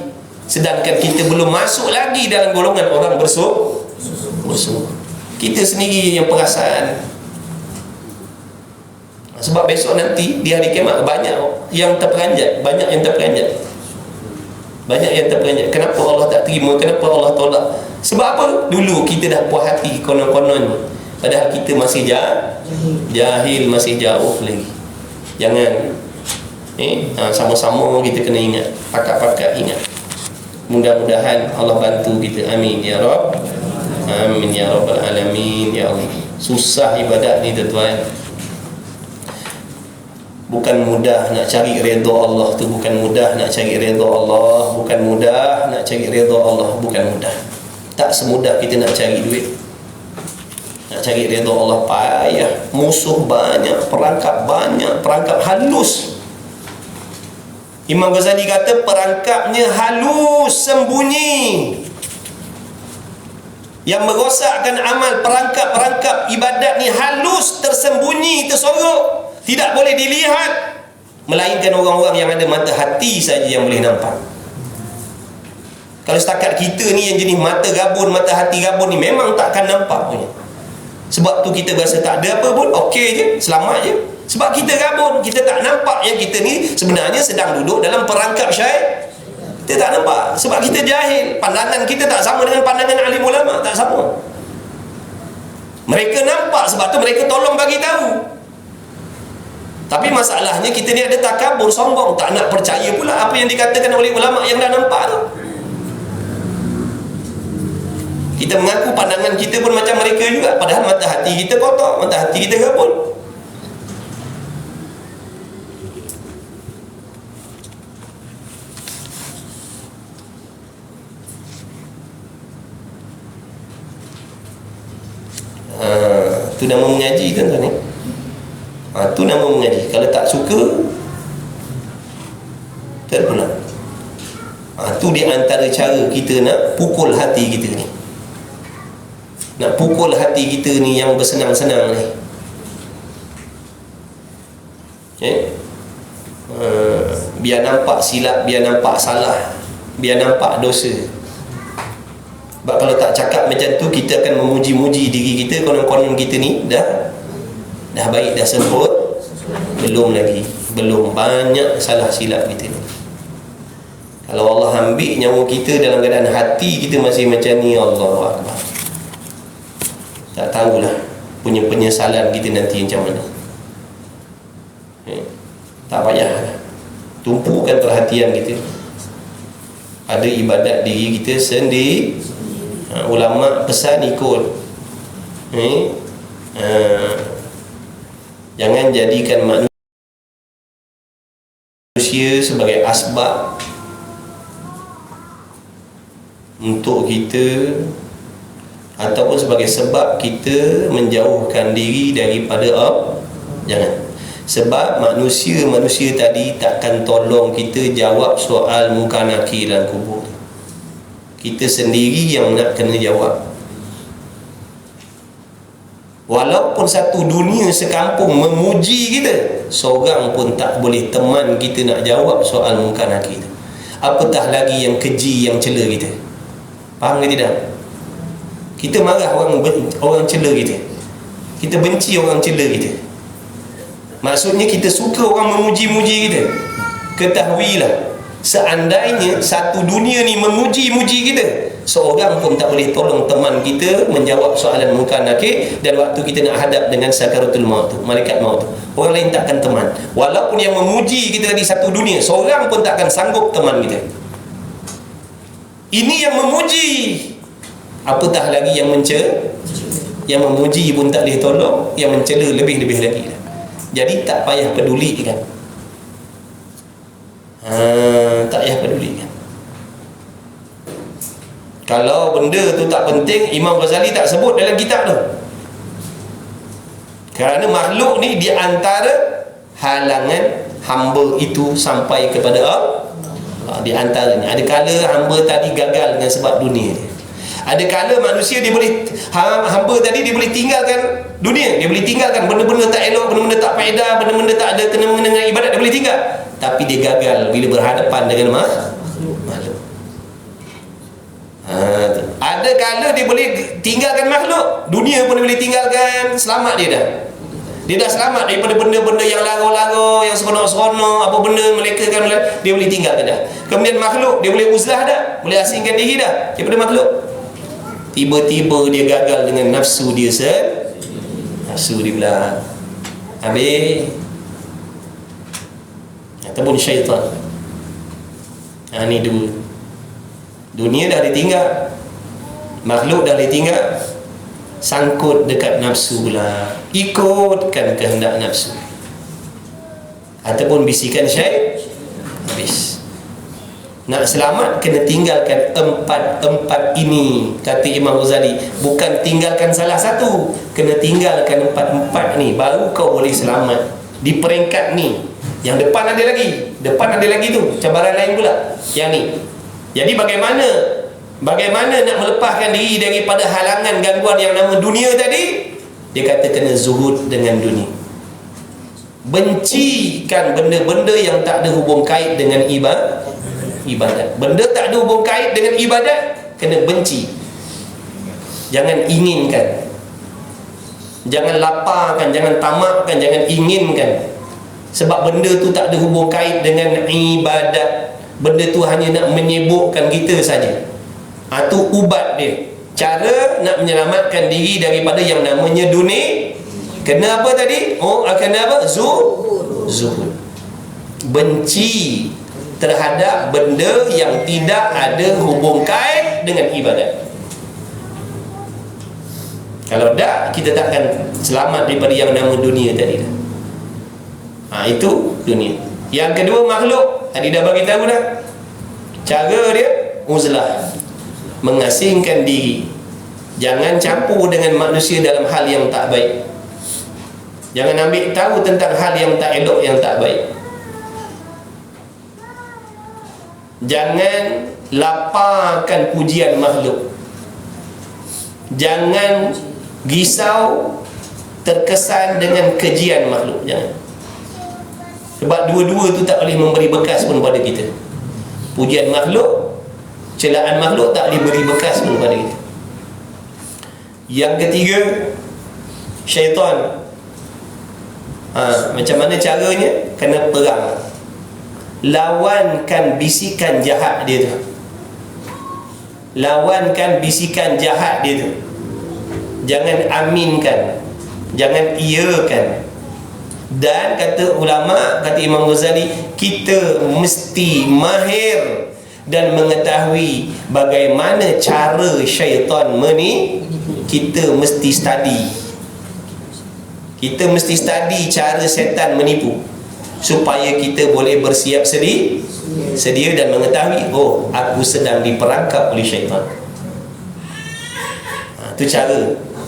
sedangkan kita belum masuk lagi dalam golongan orang bersungguh. Kita sendiri yang perasan. Sebab besok nanti di hari kiamat banyak yang terperanjat. Kenapa Allah tak terima? Kenapa Allah tolak? Sebab apa? Dulu kita dah puas hati konon-konon, padahal kita masih jahil, masih jauh lagi. Jangan sama-sama kita kena ingat, pakat-pakat ingat. Mudah-mudahan Allah bantu kita. Amin ya Rabb. Amin ya Rabbal Alamin. Ya Allah, susah ibadat ni tuan-tuan. Bukan mudah nak cari redha Allah tu, bukan mudah nak cari redha Allah, bukan mudah nak cari redha Allah, bukan mudah. Tak semudah kita nak cari duit. Nak cari redha Allah payah, musuh banyak, perangkap halus. Imam Ghazali kata perangkapnya halus, sembunyi, yang merosakkan amal. Perangkap-perangkap ibadat ni halus, tersembunyi, tersorok, tidak boleh dilihat, melainkan orang-orang yang ada mata hati saja yang boleh nampak. Kalau setakat kita ni yang jenis mata gabun, mata hati gabun ni, memang takkan nampak punya. Sebab tu kita rasa tak ada apa pun, okey je, selamat je. Sebab kita gabun, kita tak nampak yang kita ni sebenarnya sedang duduk dalam perangkap syaitan. Kita tak nampak sebab kita jahil. Pandangan kita tak sama dengan pandangan alim ulama, tak sama. Mereka nampak, sebab tu mereka tolong bagi tahu. Tapi masalahnya kita ni ada takabur, sombong, tak nak percaya pula apa yang dikatakan oleh ulama yang dah nampak tu. Kita mengaku pandangan kita pun macam mereka juga, padahal mata hati kita kotor, mata hati kita gabun. Tu nama mengaji tuan-tuan ni. Tu nama mengaji. Kalau tak suka, tak pula. Tu di antara cara kita nak pukul hati kita ni. Nak pukul hati kita ni yang bersenang-senang ni. Biar nampak silap, biar nampak salah, biar nampak dosa. Sebab kalau tak cakap macam tu, kita akan memuji-muji diri kita, konon-konon kita ni dah baik, dah sempurna. Belum lagi, belum, banyak salah silap kita ni. Kalau Allah ambil nyawa kita dalam keadaan hati kita masih macam ni, Allahu Akbar, tak tahulah punya penyesalan kita nanti macam mana. Tak payah, tumpukan perhatian kita pada ibadat diri kita sendiri. Ulama pesan ikut, jangan jadikan manusia sebagai asbab untuk kita, ataupun sebagai sebab kita menjauhkan diri daripada Allah. Jangan. Sebab manusia tadi takkan tolong kita jawab soal muka nakir dan kubur. Kita sendiri yang nak kena jawab. Walaupun satu dunia sekampung memuji kita, seorang pun tak boleh teman kita nak jawab soal muka nakir. Apatah lagi yang keji, yang cela kita. Faham ke tidak? Kita marah orang cela kita, kita benci orang cela kita. Maksudnya kita suka orang memuji-muji kita. Ketahuilah, seandainya satu dunia ni memuji-muji kita, seorang pun tak boleh tolong teman kita menjawab soalan munkar nakir. Dan waktu kita nak hadap dengan sakaratul maut tu, malaikat maut tu, orang lain takkan teman. Walaupun yang memuji kita di satu dunia, seorang pun takkan sanggup teman kita. Ini yang memuji, apatah lagi yang mencela. Yang memuji pun tak boleh tolong, yang mencela lebih-lebih lagi. Jadi tak payah peduli kan. Tak payah peduli kan. Kalau benda tu tak penting, Imam Ghazali tak sebut dalam kitab tu. Kerana makhluk ni di antara halangan hamba itu sampai kepada Allah. Di antaranya, ada kala hamba tadi gagal dengan sebab dunia dia. Ada kala manusia dia boleh, hamba tadi dia boleh tinggalkan dunia, dia boleh tinggalkan benda-benda tak elok, benda-benda tak faedah, benda-benda tak ada kena mengena dengan ibadat, dia boleh tinggal. Tapi dia gagal bila berhadapan dengan makhluk. Ada kala dia boleh tinggalkan makhluk, dunia pun dia boleh tinggalkan, selamat dia dah. Dia dah selamat daripada benda-benda yang lara-lara, yang seronok-seronok, apa benda melekakan, dia boleh tinggalkan dah. Kemudian makhluk, dia boleh uzlah dah, boleh asingkan diri dah daripada makhluk. Tiba-tiba dia gagal dengan nafsu dia nafsu dia pula habis, ataupun syaitan. Ni dulu dunia dah ditinggal, makhluk dah ditinggal, sangkut dekat nafsu pula, ikutkan kehendak nafsu ataupun bisikan syaitan. Habis. Nak selamat kena tinggalkan empat ini, kata Imam Ghazali. Bukan tinggalkan salah satu, kena tinggalkan empat ni, baru kau boleh selamat di peringkat ni. Yang depan ada lagi. Depan ada lagi tu, cabaran lain pula. Yang ni. Jadi bagaimana nak melepaskan diri daripada halangan gangguan yang nama dunia tadi? Dia kata kena zuhud dengan dunia. Bencikan benda-benda yang tak ada hubung kait dengan ibadat. Benda tak ada hubung kait dengan ibadat, kena benci. Jangan inginkan. Jangan laparkan, jangan tamakkan, jangan inginkan. Sebab benda tu tak ada hubung kait dengan ibadat. Benda tu hanya nak menyibukkan kita saja. Tu ubat dia. Cara nak menyelamatkan diri daripada yang namanya dunia. Kena apa tadi? Kena apa? Zuhud. Benci terhadap benda yang tidak ada hubung kait dengan ibadat. Kalau tak, kita takkan selamat daripada yang nama dunia tadi dah. Itu dunia. Yang kedua makhluk. Tadi dah bagi tahu dah. Cara dia uzlah, mengasingkan diri. Jangan campur dengan manusia dalam hal yang tak baik. Jangan ambil tahu tentang hal yang tak elok, yang tak baik. Jangan laparkan pujian makhluk. Jangan risau terkesan dengan kejian makhluk. Jangan. Sebab dua-dua tu tak boleh memberi bekas pun pada kita. Pujian makhluk, celaan makhluk tak boleh beri bekas pun pada kita. Yang ketiga, syaitan. Macam mana caranya? Kena perang. Lawankan bisikan jahat dia tu. Lawankan bisikan jahat dia tu. Jangan aminkan, jangan iakan. Dan kata ulama, kata Imam Ghazali, kita mesti mahir dan mengetahui bagaimana cara syaitan menipu. Kita mesti study. Kita mesti study cara setan menipu, supaya kita boleh bersiap sedia dan mengetahui, aku sedang diperangkap oleh syaitan. Itu cara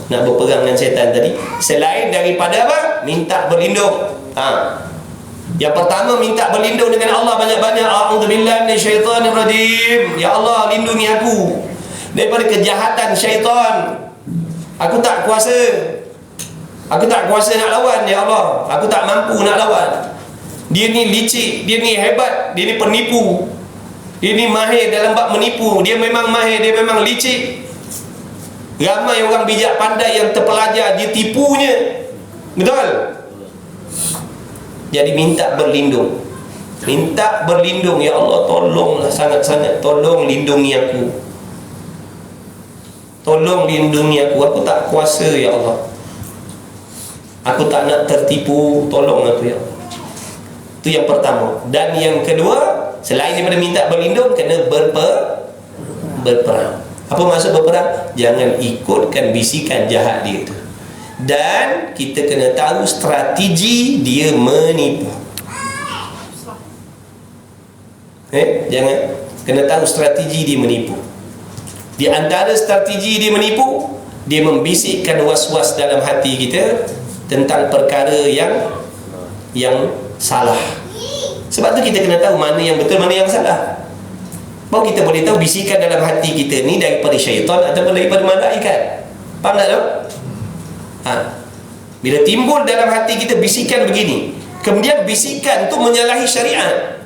nak berperang dengan syaitan tadi. Selain daripada apa? Minta berlindung. Yang pertama, minta berlindung dengan Allah banyak-banyak. A'udzubillahi minasyaitanirrajim. Ya Allah, lindungi aku daripada kejahatan syaitan. Aku tak kuasa. Aku tak kuasa nak lawan, ya Allah. Aku tak mampu nak lawan. Dia ni licik, dia ni hebat, dia ni penipu. Dia ni mahir dalam bab menipu. Dia memang mahir, dia memang licik. Ramai orang bijak pandai yang terpelajar, dia tipunya. Betul? Jadi minta berlindung. Minta berlindung, ya Allah, tolonglah sangat-sangat, tolong lindungi aku. Tolong lindungi aku. Aku tak kuasa, ya Allah. Aku tak nak tertipu, tolong aku, ya Allah. Itu yang pertama. Dan yang kedua, selain daripada minta berlindung, kena berperang. Apa maksud berperang? Jangan ikutkan bisikan jahat dia itu. Dan kita kena tahu strategi dia menipu. Jangan. Kena tahu strategi dia menipu. Di antara strategi dia menipu, dia membisikkan was-was dalam hati kita tentang perkara yang salah. Sebab tu kita kena tahu mana yang betul, mana yang salah. Baru kita boleh tahu bisikan dalam hati kita ni daripada syaitan ataupun daripada malaikat. Faham tak tu? Bila timbul dalam hati kita bisikan begini, kemudian bisikan tu menyalahi syariat,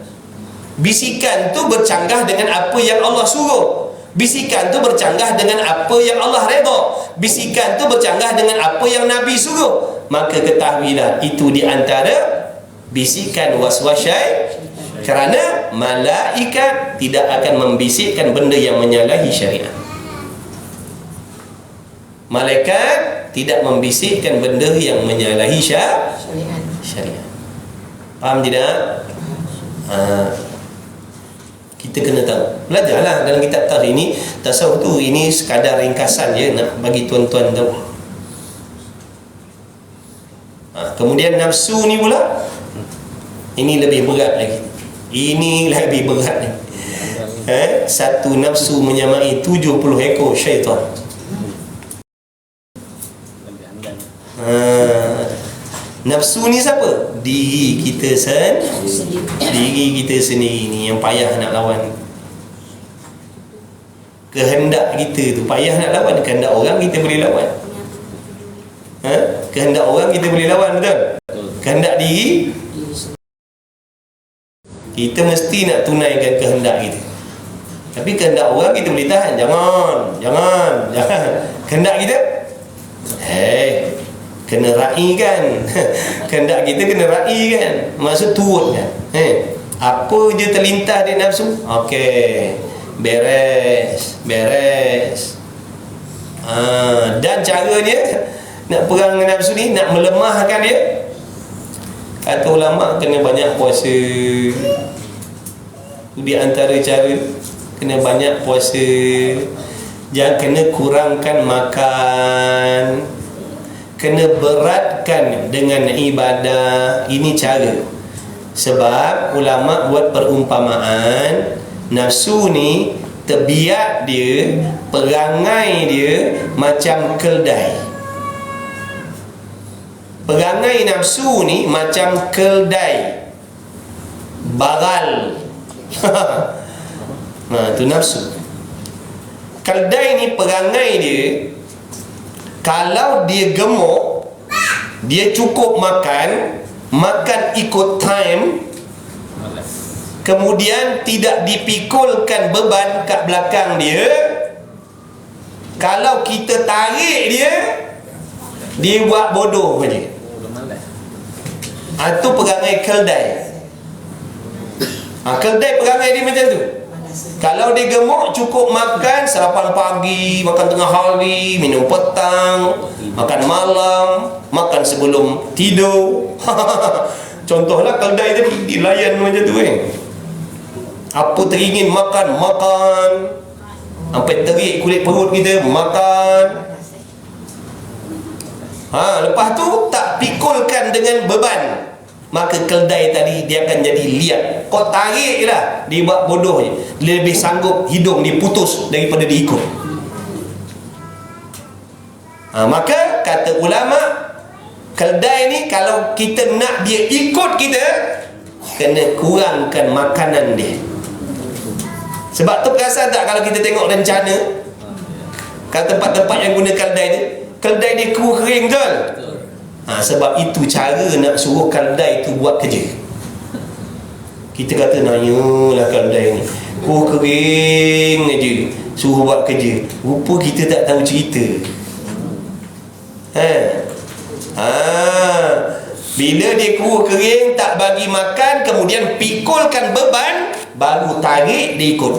bisikan tu bercanggah dengan apa yang Allah suruh, bisikan tu bercanggah dengan apa yang Allah redha, bisikan tu bercanggah dengan apa yang Nabi suruh, maka ketahuilah itu di antara bisikan was-was syaitan. Kerana malaikat tidak akan membisikkan benda yang menyalahi syariat. Malaikat tidak membisikkan benda yang menyalahi syariat. Faham tidak? Kita kena tahu. Belajarlah dalam kitab tasawuf ini. Tasawuf tu ini sekadar ringkasan je nak bagi tuan-tuan tahu. Kemudian nafsu ni pula, ini lebih berat lagi. Ini lebih berat ni. Satu nafsu menyamai 70 ekor syaitan. Nafsu ni siapa? Diri kita diri kita sendiri ni yang payah nak lawan. Kehendak kita tu payah nak lawan. Kehendak orang kita boleh lawan. Kehendak orang kita boleh lawan, betul? Kehendak diri kita mesti nak tunaikan kehendak kita. Tapi kehendak orang kita boleh tahan. Jangan. Kehendak kita kena raikan. Kehendak kita kena raikan. Maksud turutkan. Apa je terlintas di nafsu, okey, beres. Dan cara dia nak perang dengan nafsu ni, nak melemahkan dia, kata ulama kena banyak puasa. Di antara cara, kena banyak puasa. Jangan, kena kurangkan makan, kena beratkan dengan ibadah. Ini cara. Sebab ulama buat perumpamaan, nafsu ni tabiat dia, perangai dia macam keldai. Perangai nafsu ni macam keldai, baral. Tu nafsu. Keldai ni perangai dia, kalau dia gemuk, dia cukup makan ikut time, kemudian tidak dipikulkan beban kat belakang dia, kalau kita tarik dia buat bodoh saja. Itu perangai keldai. Keldai perangai dia macam tu. Kalau dia gemuk, cukup makan sarapan pagi, makan tengah hari, minum petang, makan malam, makan sebelum tidur. Contohlah keldai tadi, dilayan macam tu apa teringin makan, sampai terik kulit perut kita, makan. Lepas tu tak pikulkan dengan beban, maka keldai tadi dia akan jadi liat. Kau tarik je lah, dia buat bodoh je. Dia lebih sanggup hidung dia putus daripada diikut. Maka kata ulama, keldai ni kalau kita nak dia ikut kita, kena kurangkan makanan dia. Sebab tu perasan tak kalau kita tengok rencana, kalau tempat-tempat yang guna keldai dia kering, betul? Sebab itu cara nak suruh keldai tu buat kerja. Kita kata nanyalah keldai ni kering aja, suruh buat kerja. Rupa kita tak tahu cerita. Bila dia kering, tak bagi makan, kemudian pikulkan beban, baru tarik dia ikut.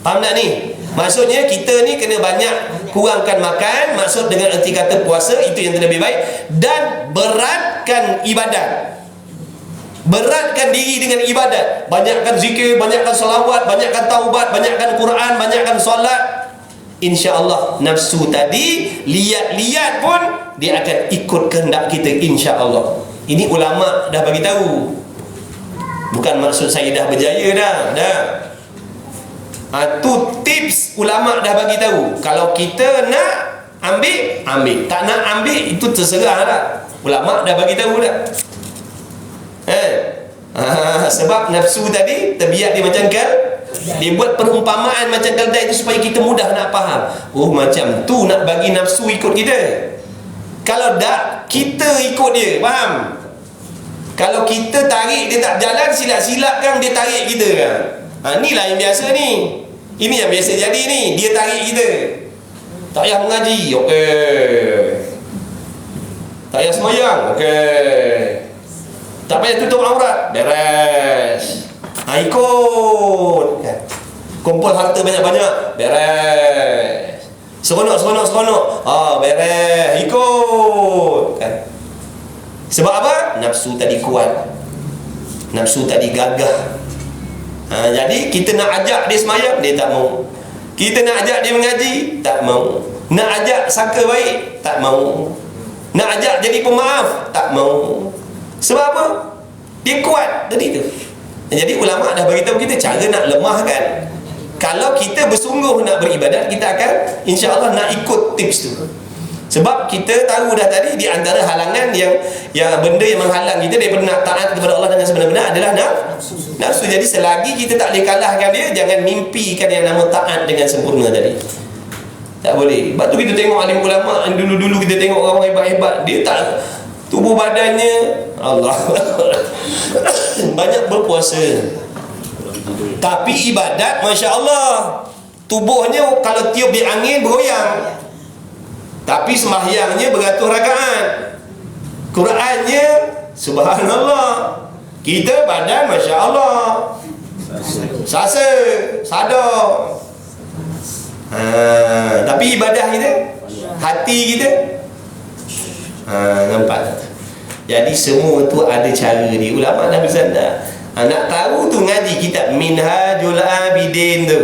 Faham tak ni? Maksudnya kita ni kena banyak kurangkan makan. Maksud dengan erti kata puasa, itu yang lebih baik. Dan beratkan ibadat, beratkan diri dengan ibadat. Banyakkan zikir, banyakkan salawat, banyakkan taubat, banyakkan Quran, banyakkan solat. InsyaAllah nafsu tadi liat-liat pun dia akan ikut kehendak kita, insyaAllah. Ini ulama dah bagi tahu. Bukan maksud saya dah berjaya dah. Tu tips ulama dah bagi tahu. Kalau kita nak ambil, tak nak ambil, itu terserah lah. Ulama dah bagi tahu dah. Sebab nafsu tadi tabiat dia macam dia buat perumpamaan macam keldai itu supaya kita mudah nak faham. Macam tu nak bagi nafsu ikut kita. Kalau tak, kita ikut dia, faham? Kalau kita tarik dia tak jalan, silap-silap kan dia tarik kita kan. Inilah yang biasa ni. Ini yang biasa jadi ni. Dia tarik kita. Tak payah mengaji, okey. Tak payah semayang, okey. Tak payah tutup aurat, beres. Ikut kan. Kumpul harta banyak-banyak, beres. Seronok. Beres. Ikut kan. Sebab apa? Nafsu tadi kuat, nafsu tadi gagah. Jadi kita nak ajak dia semayang, dia tak mau. Kita nak ajak dia mengaji, tak mau. Nak ajak sangka baik, tak mau. Nak ajak jadi pemaaf, tak mau. Sebab apa? Dia kuat tadi tu. Jadi ulama dah beritahu kita cara nak lemahkan. Kalau kita bersungguh nak beribadat, kita akan insya-Allah nak ikut tips tu. Sebab kita tahu dah tadi, di antara halangan yang benda yang menghalang kita daripada nak taat kepada Allah dengan sebenar-benar adalah nafsu. Jadi selagi kita tak boleh kalahkan dia, jangan mimpikan yang nama taat dengan sempurna tadi. Tak boleh. Sebab tu kita tengok alim ulama, dulu-dulu kita tengok orang hebat-hebat, dia tak, tubuh badannya Allah banyak berpuasa, tapi ibadat Masya Allah, tubuhnya kalau tiup di angin bergoyang, tapi sembahyangnya beratus rakaat, Qurannya subhanallah, kita badan Masya Allah sasa sadar, tapi ibadah kita, hati kita, nampak. Jadi semua tu ada cara dia. Ulama dah bersandar, nak tahu tu ngaji kitab Minhajul Abidin tu.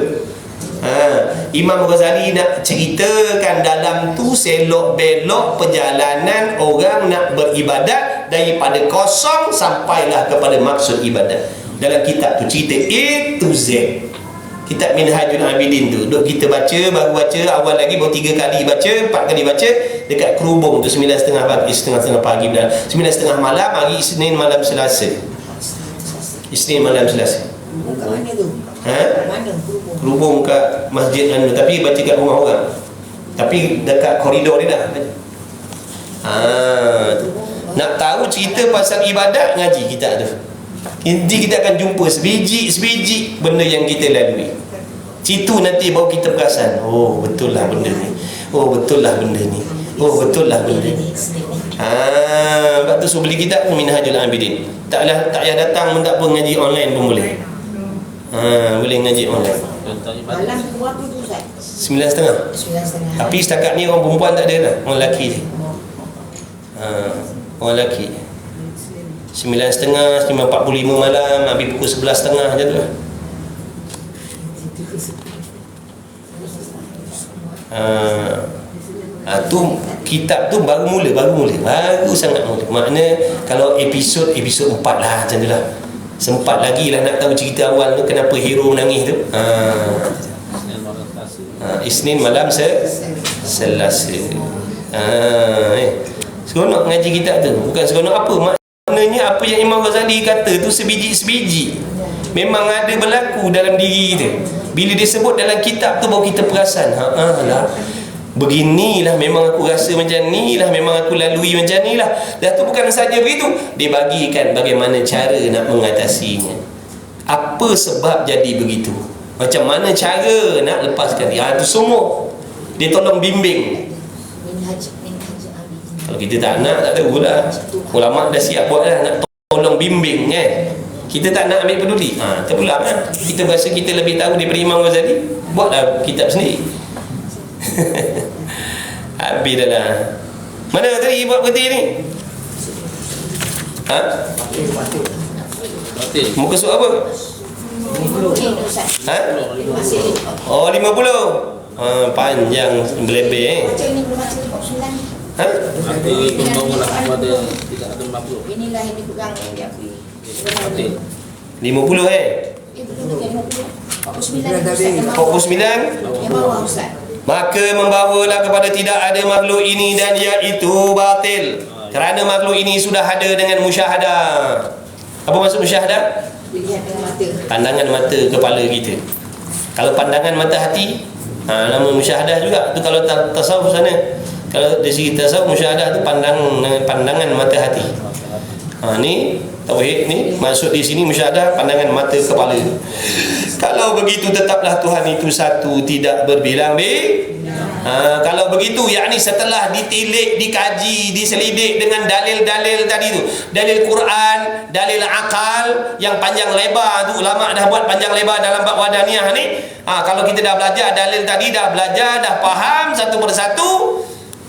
Imam Ghazali nak ceritakan dalam tu selok belok perjalanan orang nak beribadat daripada kosong sampailah kepada maksud ibadat. Dalam kitab tu cerita A to Z. Kitab Minhajul Abidin tu duk kita baca, baru baca awal lagi, baru 3 kali baca, 4 kali baca dekat Kerubung tu 9.30 pagi, setengah pagi dan 9.30 malam hari Isnin malam Selasa. Isnin malam Selasa. Kat mana tu? Mana Kerubung? Kerubung kat masjid anu, tapi baca kat rumah orang. Tapi dekat koridor dia dah. Nak tahu cerita pasal ibadat, ngaji kita tu. Nanti kita akan jumpa sebiji benda yang kita lalui. Situ nanti baru kita perasan, oh betul lah benda ni. Oh betul lah benda ni. Oh betul lah benda ni. Lepas tu so beli kitab Minhajul Abidin. Tak payah datang pun tak apa, ngaji online pun boleh. Boleh ngaji online. Malam berapa tu Ustaz? 9.30. 9.30. Tapi setakat ni orang perempuan tak ada dah, orang lelaki je. Orang lelaki 9.30, 5.45 malam, habis pukul 11.30 macam tu lah. Tu kitab tu baru sangat mula. Makna kalau episod 4 lah macam tu lah. Sempat lagi lah nak tahu cerita awal tu, kenapa hero menangis tu. Isnin malam Selasa. Seronok ngaji kitab tu. Bukan seronok apa, maknanya apa yang Imam Ghazali kata tu sebiji-sebiji memang ada berlaku dalam diri kita. Bila dia sebut dalam kitab tu baru kita perasan, lah beginilah memang aku rasa, macam ni lah memang aku lalui, macam ni lah. Dah tu bukan saja begitu, dia bagikan bagaimana cara nak mengatasinya, apa sebab jadi begitu, macam mana cara nak lepaskan dia. Tu semua dia tolong bimbing. Kalau kita tak nak, tak tahu lah. Ulama dah siap buat lah, nak tolong bimbing kan. Kita tak nak ambil peduli, terpulang kan. Kita rasa kita lebih tahu daripada Imam Ghazali, buatlah kitab sendiri. Habis dah lah. Mana tadi buat peti ni? Muka surat apa? 50. Oh 50. Panjang belebeh. Baca ni belum baca 49. Nanti pembangunan pada tidak ada makhluk. Inilah yang dipegang yang diakui. 50 belum lagi 49. 49. Yang bawah Ustaz. Maka membawalah kepada tidak ada makhluk ini, dan iaitu batil, kerana makhluk ini sudah ada dengan musyahadah. Apa maksud musyahadah? Dilihat dengan mata. Pandangan mata kepala kita. Kalau pandangan mata hati, nama musyahadah juga. Tu kalau tasawuf sana, kalau dari segi tasawuf, musyahadah tu pandangan mata hati. Ni tauhid ni, maksud di sini musyahadah pandangan mata kepala. Kalau begitu tetaplah Tuhan itu satu, tidak berbilang kalau begitu, yakni setelah ditilik, dikaji, diselidik dengan dalil-dalil tadi tu, dalil Quran, dalil akal yang panjang lebar tu, ulama dah buat panjang lebar dalam bab wadaniyah ni. Kalau kita dah belajar dalil tadi, dah belajar, dah faham satu persatu,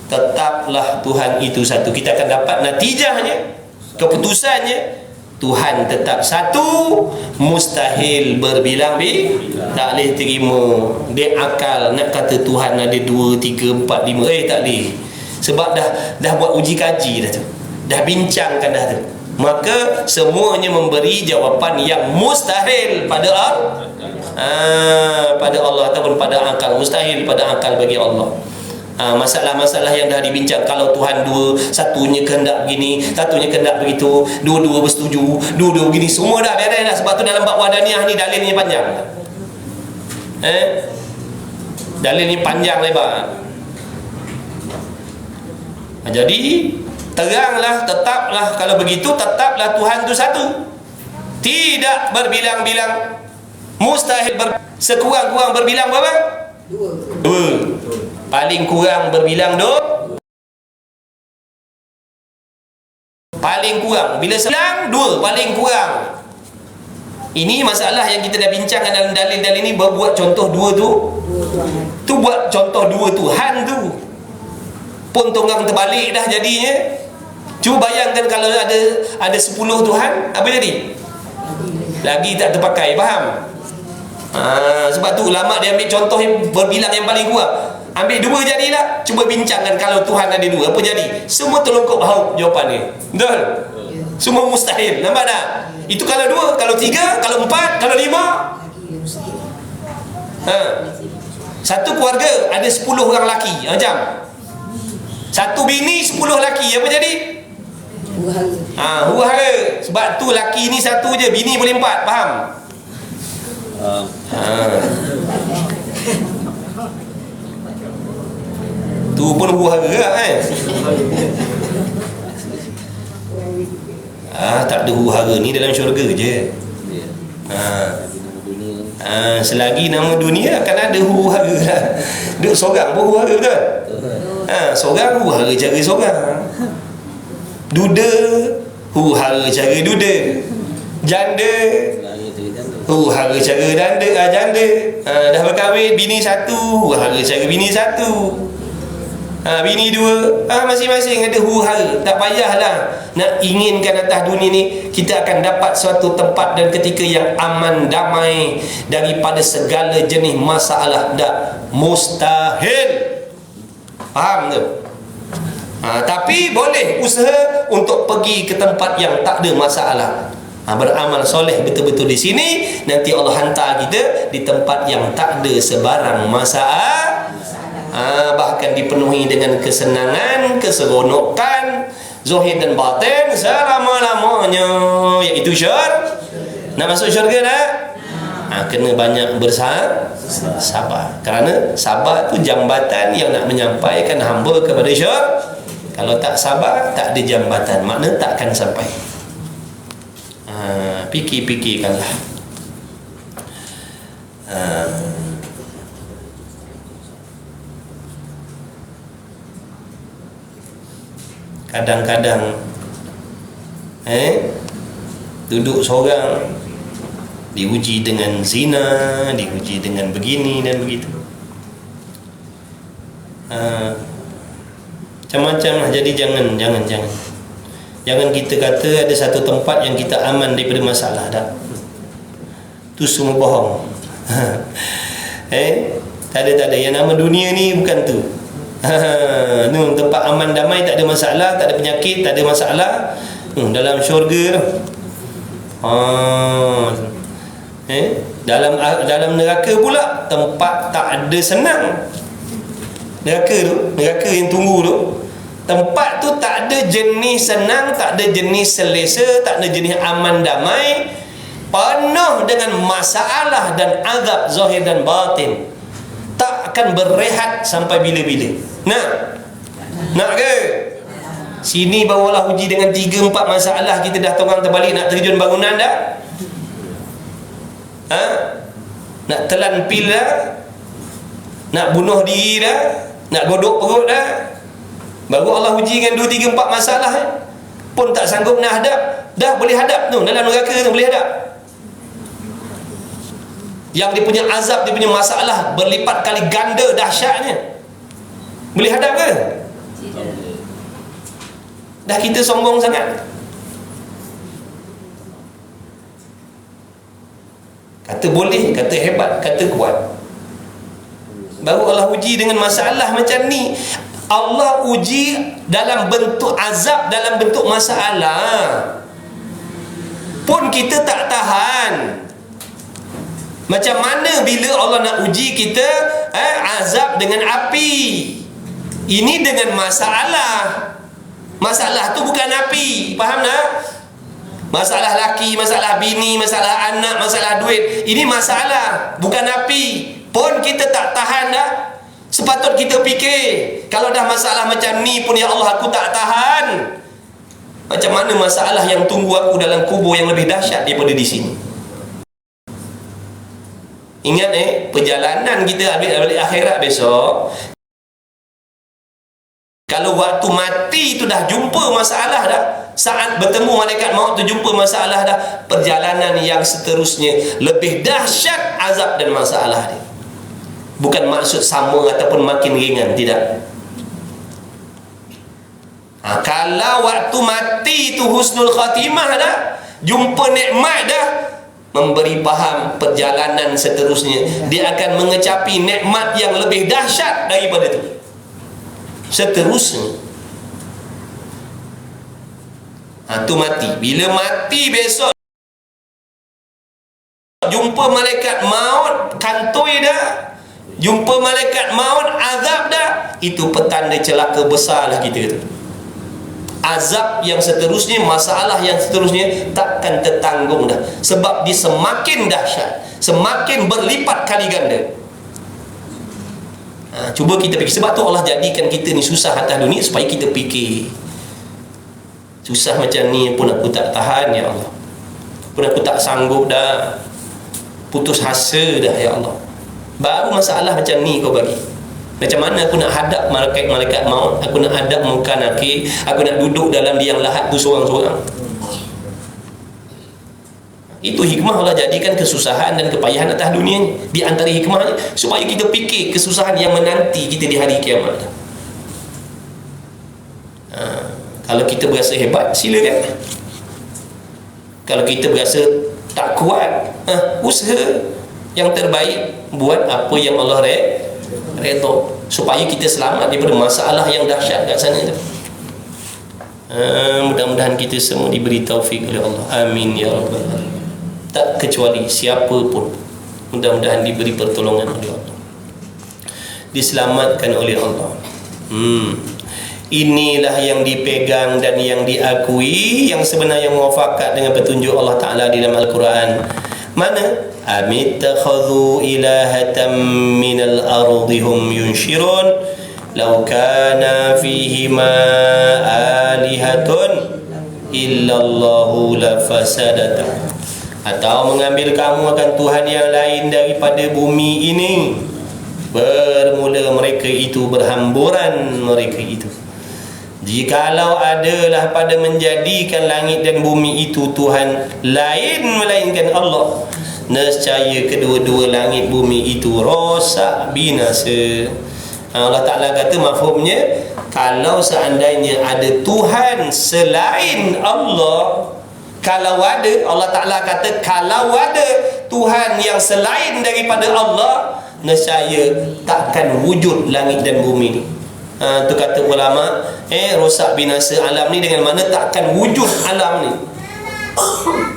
tetaplah Tuhan itu satu. Kita akan dapat natijahnya, keputusannya, Tuhan tetap satu, mustahil berbilang tak boleh terima. Dia akal nak kata Tuhan ada 2, 3, 4, 5, tak boleh. Sebab dah buat uji kaji dah tu, dah bincangkan dah tu. Maka semuanya memberi jawapan yang mustahil pada pada Allah, ataupun pada akal. Mustahil pada akal bagi Allah. Masalah-masalah yang dah dibincang, kalau Tuhan dua, satunya kehendak begini, satunya kehendak begitu, dua-dua bersetuju, dua-dua begini, semua dah beres dah. Sebab tu dalam bab wadaniyah ni dalilnya panjang. Dalilnya panjang lebar. Jadi teranglah, tetaplah, kalau begitu tetaplah Tuhan tu satu, tidak berbilang-bilang. Mustahil sekurang-kurang berbilang berapa? Dua. Paling kurang berbilang paling kurang bila sebilang dua, paling kurang. Ini masalah yang kita dah bincangkan dalam dalil-dalil ini. Berbuat contoh dua tu buat contoh dua Tuhan tu pun tunggang terbalik dah jadinya. Cuba bayangkan kalau ada 10 Tuhan, apa jadi? Lagi tak terpakai, faham? Sebab tu ulama dia ambil contoh yang berbilang yang paling kurang. Ambil dua jadilah. Cuba bincangkan kalau Tuhan ada dua, apa jadi? Semua terlengkap hauk jawapan ni. Betul? Semua mustahil. Nampak tak? Itu kalau dua, kalau tiga, kalau empat, kalau lima. Satu keluarga ada 10 orang lelaki, macam satu bini 10 lelaki, apa jadi? Huru-hara. Sebab tu lelaki ni satu je, bini boleh 4, faham? Tu pun huru-hara kan? Tak ada huru-hara ni dalam syurga je. Selagi nama dunia akan ada huru-hara lah. Duk seorang pun huru-hara, betul? Seorang huru-hara cara seorang, duda huru-hara cara duda, janda huru-hara cara janda. Dah berkahwin, bini satu, huru-hara cara bini satu, bini dua, masing-masing ada huru-hara. Tak payahlah nak inginkan atas dunia ni kita akan dapat suatu tempat dan ketika yang aman, damai daripada segala jenis masalah. Tak, mustahil. Faham tu? Tapi boleh usaha untuk pergi ke tempat yang tak ada masalah. Beramal soleh betul-betul di sini, nanti Allah hantar kita di tempat yang tak ada sebarang masalah. Bahkan dipenuhi dengan kesenangan, keseronokan zahir dan batin selama-lamanya, iaitu syurga. Nak masuk syurga tak? Kena banyak bersabar. Kerana sabar tu jambatan yang nak menyampaikan hamba kepada syurga. Kalau tak sabar, tak ada jambatan, makna takkan sampai. Fikir-fikirkanlah. Kadang-kadang duduk seorang, diuji dengan zina, diuji dengan begini dan begitu, macam-macam lah. Jadi jangan kita kata ada satu tempat yang kita aman daripada masalah. Tak, tu semua bohong. Tak ada yang nama dunia ni bukan tu. Tempat aman damai, tak ada masalah, tak ada penyakit, tak ada masalah. Dalam syurga dalam neraka pula tempat tak ada senang. Neraka yang tunggu tu, tempat tu tak ada jenis senang, tak ada jenis selesa, tak ada jenis aman damai, penuh dengan masalah dan azab zahir dan batin. Tak akan berehat sampai bila-bila. Nak ke? Sini baru Allah uji dengan 3-4 masalah, kita dah tonggang terbalik nak terjun bangunan dah? Nak telan pil dah? Nak bunuh diri dah? Nak godok perut dah? Baru Allah uji dengan 2, 3, 4 masalah pun tak sanggup nak hadap. Dah boleh hadap tu, dalam neraka tu boleh hadap. Yang dia punya azab, dia punya masalah berlipat kali ganda dahsyatnya, boleh hadap ke? Dah kita sombong sangat. Kata boleh, kata hebat, kata kuat. Baru Allah uji dengan masalah macam ni. Allah uji dalam bentuk azab, dalam bentuk masalah pun kita tak tahan. Macam mana bila Allah nak uji kita azab dengan api? Ini dengan masalah. Masalah tu bukan api. Faham tak? Masalah laki, masalah bini, masalah anak, masalah duit. Ini masalah, bukan api. Pun kita tak tahan dah. Sepatut kita fikir, kalau dah masalah macam ni pun, ya Allah aku tak tahan, macam mana masalah yang tunggu aku dalam kubur yang lebih dahsyat daripada di sini. Ingat perjalanan kita balik akhirat besok, kalau waktu mati tu dah jumpa masalah dah, saat bertemu malaikat maut tu jumpa masalah dah, perjalanan yang seterusnya lebih dahsyat azab dan masalah dia. Bukan maksud sama ataupun makin ringan, tidak. Kalau waktu mati tu husnul khatimah dah, jumpa nikmat dah, memberi faham perjalanan seterusnya dia akan mengecapi nikmat yang lebih dahsyat daripada itu seterusnya. Tu mati. Bila mati besok jumpa malaikat maut, kantoi dah, jumpa malaikat maut, azab dah, itu petanda celaka besar lah kita kata. Azab yang seterusnya, masalah yang seterusnya takkan tertanggung dah, sebab dia semakin dahsyat, semakin berlipat kali ganda. Cuba kita fikir. Sebab tu Allah jadikan kita ni susah atas dunia, supaya kita fikir. Susah macam ni pun aku tak tahan, ya Allah. Pun aku tak sanggup dah, putus asa dah, ya Allah. Baru masalah macam ni kau bagi. Macam mana aku nak hadap malaikat maut, aku nak hadap muka nakir, aku nak duduk dalam liang lahat tu seorang-seorang. Itu hikmah Allah jadikan kesusahan dan kepayahan atas dunia ni. Di antara hikmahnya, supaya kita fikir kesusahan yang menanti kita di hari kiamat. Kalau kita berasa hebat, silakan. Kalau kita berasa tak kuat, usaha yang terbaik, buat apa yang Allah redha, supaya kita selamat daripada masalah yang dahsyat kat sana tu. Mudah-mudahan kita semua diberi taufik oleh Allah. Amin ya rabbal alamin. Tak kecuali siapa pun, mudah-mudahan diberi pertolongan oleh Allah, diselamatkan oleh Allah. Inilah yang dipegang dan yang diakui yang sebenarnya muafakat dengan petunjuk Allah Ta'ala di dalam Al-Quran. Mana? Amittakhadhu ilahatan minal ardi hum yunshirun law kana fihima alihatun illallahu lafasadata. Atau mengambil kamu akan Tuhan yang lain daripada bumi ini, bermula mereka itu berhamburan mereka itu. Jikalau adalah pada menjadikan langit dan bumi itu Tuhan lain melainkan Allah, nescaya kedua-dua langit bumi itu rosak binasa. Allah Ta'ala kata mafhumnya, kalau seandainya ada Tuhan selain Allah, kalau ada, Allah Ta'ala kata kalau ada Tuhan yang selain daripada Allah, nescaya takkan wujud langit dan bumi ni. Tu kata ulama, rosak binasa alam ni dengan mana takkan wujud alam ni.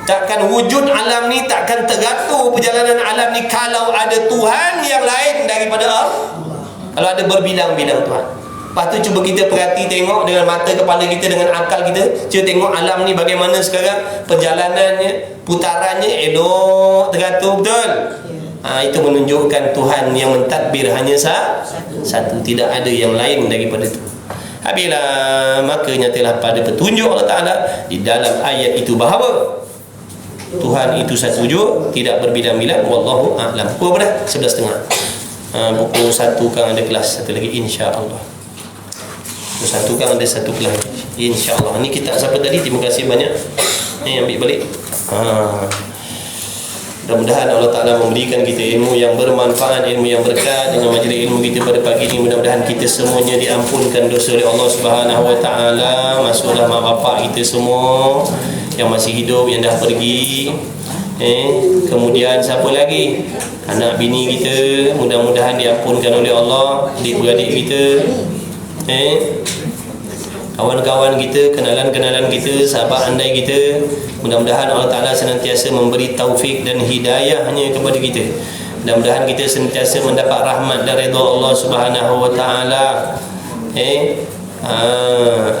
Takkan wujud alam ni, takkan tergatur perjalanan alam ni kalau ada Tuhan yang lain daripada Allah. Kalau ada berbilang-bilang Tuhan. Lepas tu cuba kita perhati, tengok dengan mata kepala kita, dengan akal kita, cuba tengok alam ni bagaimana sekarang perjalanannya, putarannya elok, tergatur betul. Itu menunjukkan Tuhan yang mentadbir hanya satu, tidak ada yang lain daripada itu. Habislah, maka nyatalah pada petunjuk Allah Ta'ala di dalam ayat itu bahawa Tuhan itu satu juga, tidak berbilang-bilang. Wallahu a'lam. Pukul berapa dah? 11.30. Pukul 1 kan ada kelas satu lagi, insya-Allah. Pukul 1 kan ada satu kelas, insya-Allah. Ni kita siapa tadi? Terima kasih banyak. Ambil balik. Mudah-mudahan Allah Ta'ala memberikan kita ilmu yang bermanfaat, ilmu yang berkat. Dengan majlis ilmu kita pada pagi ini, mudah-mudahan kita semuanya diampunkan dosa oleh Allah Subhanahu Wa Ta'ala. Masuklah mak bapak kita semua yang masih hidup, yang dah pergi. Kemudian siapa lagi? Anak bini kita, mudah-mudahan diampunkan oleh Allah. Adik-beradik kita, kawan-kawan kita, kenalan-kenalan kita, sahabat andai kita, mudah-mudahan Allah Ta'ala senantiasa memberi taufik dan hidayahnya kepada kita. Mudah-mudahan kita senantiasa mendapat rahmat dan redha Allah Subhanahu Wa Ta'ala.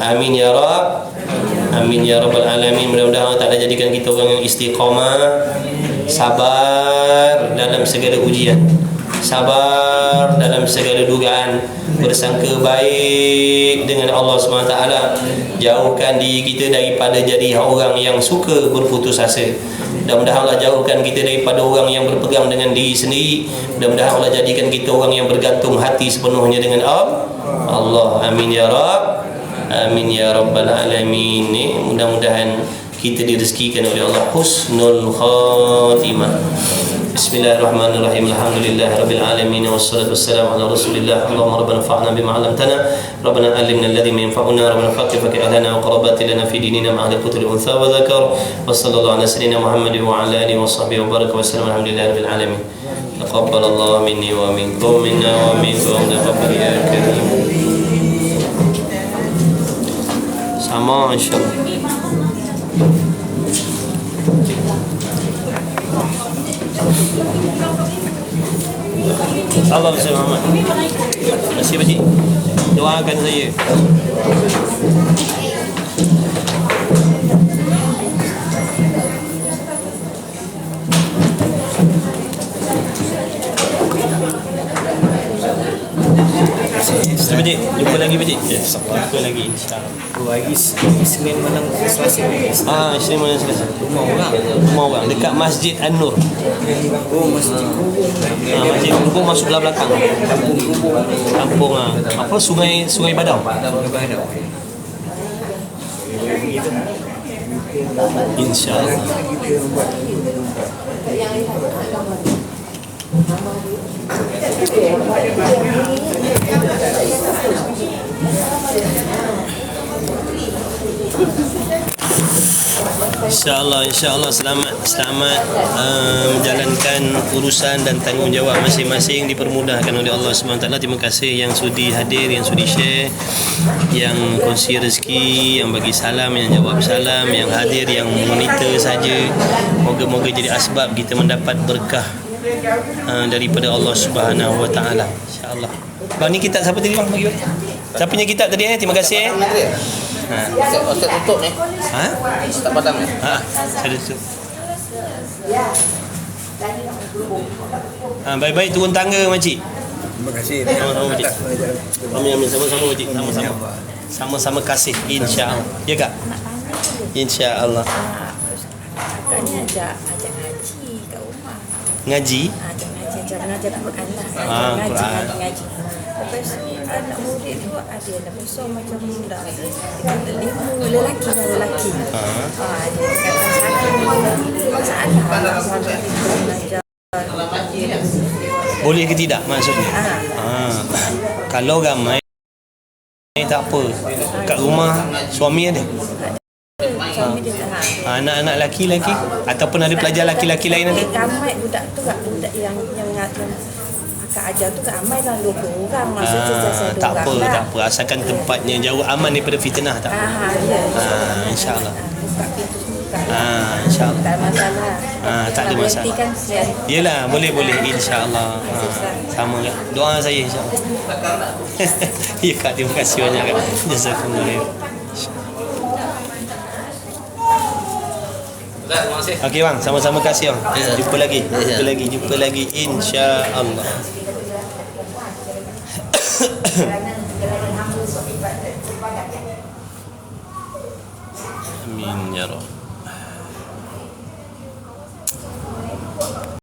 Amin ya Rabb. Amin ya Rabbal Alamin. Mudah-mudahan Allah Ta'ala jadikan kita orang yang istiqamah, sabar dalam segala ujian, sabar dalam segala dugaan, bersangka baik dengan Allah SWT. Jauhkan diri kita daripada jadi orang yang suka berputus asa. Mudah-mudahan Allah jauhkan kita daripada orang yang berpegang dengan diri sendiri. Mudah-mudahan Allah jadikan kita orang yang bergantung hati sepenuhnya dengan Allah. Amin ya Rabb. Amin ya Rabbal Alamin. Mudah-mudahan kita direzekikan oleh Allah husnul khatimah. Bismillahirrahmanirrahim. Alhamdulillahirabbil alamin wassalatu wassalamu ala Rasulillah. Allahumma rabbana fa'na bima 'allamtana. Rabbana allimna alladhi yanfa'una. Rabbana faqih ahlana wa qarabati lana fi dinina ma'al qutul untha wa dhakar. Wa sallallahu ala sayyidina Muhammad wa ala alihi wa sahbihi wa baraka wa sallam. Alhamdulillahirabbil alamin. Taqabbalallahu minni wa minkum minna wa minkum taqabbal ya karim. Sama insyaallah. Allah bersama Muhammad. Terima kasih Pakcik. Doakan saya. Terima kasih Pakcik. Jumpa lagi Pakcik. Jumpa lagi insya-Allah. Hari Isnin malam Selasa. Isnin malam Selasa. Rumah orang dekat Masjid An-Nur. Oh, masjid. Masjid Kubur masuk belah belakang. Kampung apa Sungai Badau. Insya-Allah. InsyaAllah selamat menjalankan urusan dan tanggungjawab masing-masing, dipermudahkan oleh Allah SWT. Terima kasih yang sudi hadir, yang sudi share, yang kongsi rezeki, yang bagi salam, yang jawab salam, yang hadir, yang monitor saja. Moga-moga jadi asbab kita mendapat berkah daripada Allah Subhanahu Wa Taala. InsyaAllah. Bang, ni kitab siapa tadi bang? Bagi bang. Siapa punya kitab tadi Terima kasih. Ustaz tutup ni. Tak padam ni. Saya tutup. Baik-baik turun tangga makcik. Terima kasih. Sama-sama makcik. Amin sama-sama makcik. Sama-sama. Sama-sama kasih insya-Allah. Ya kak? Insya-Allah. Kakaknya ajak ngaji kat rumah. Ngaji? Ajak mengajar Quran lah. Quran. Ngaji. Lepas ni anak murid tu ada yang besar macam dah 5 lelaki. Dia kata masalah. Boleh ke tidak maksudnya? Kalau ramai tak apa. Kat rumah suami ada? Anak-anak laki-laki ataupun ada pelajar laki-laki lain ada? Ramai budak tu kat budak yang akak ajar tu ramai lah 20 orang maksudnya tak apa asalkan tempatnya jauh aman daripada fitnah tak apa. InsyaAllah. InsyaAllah. Tak masalah. Tak ada masalah. Yelah boleh insyaAllah. Sama kan doa saya insyaAllah. Ya kak, terima kasih banyak kak. Jazakumullah. Okey bang, sama-sama kasih bang. Jumpa lagi insya-Allah. Amin ya Rabb.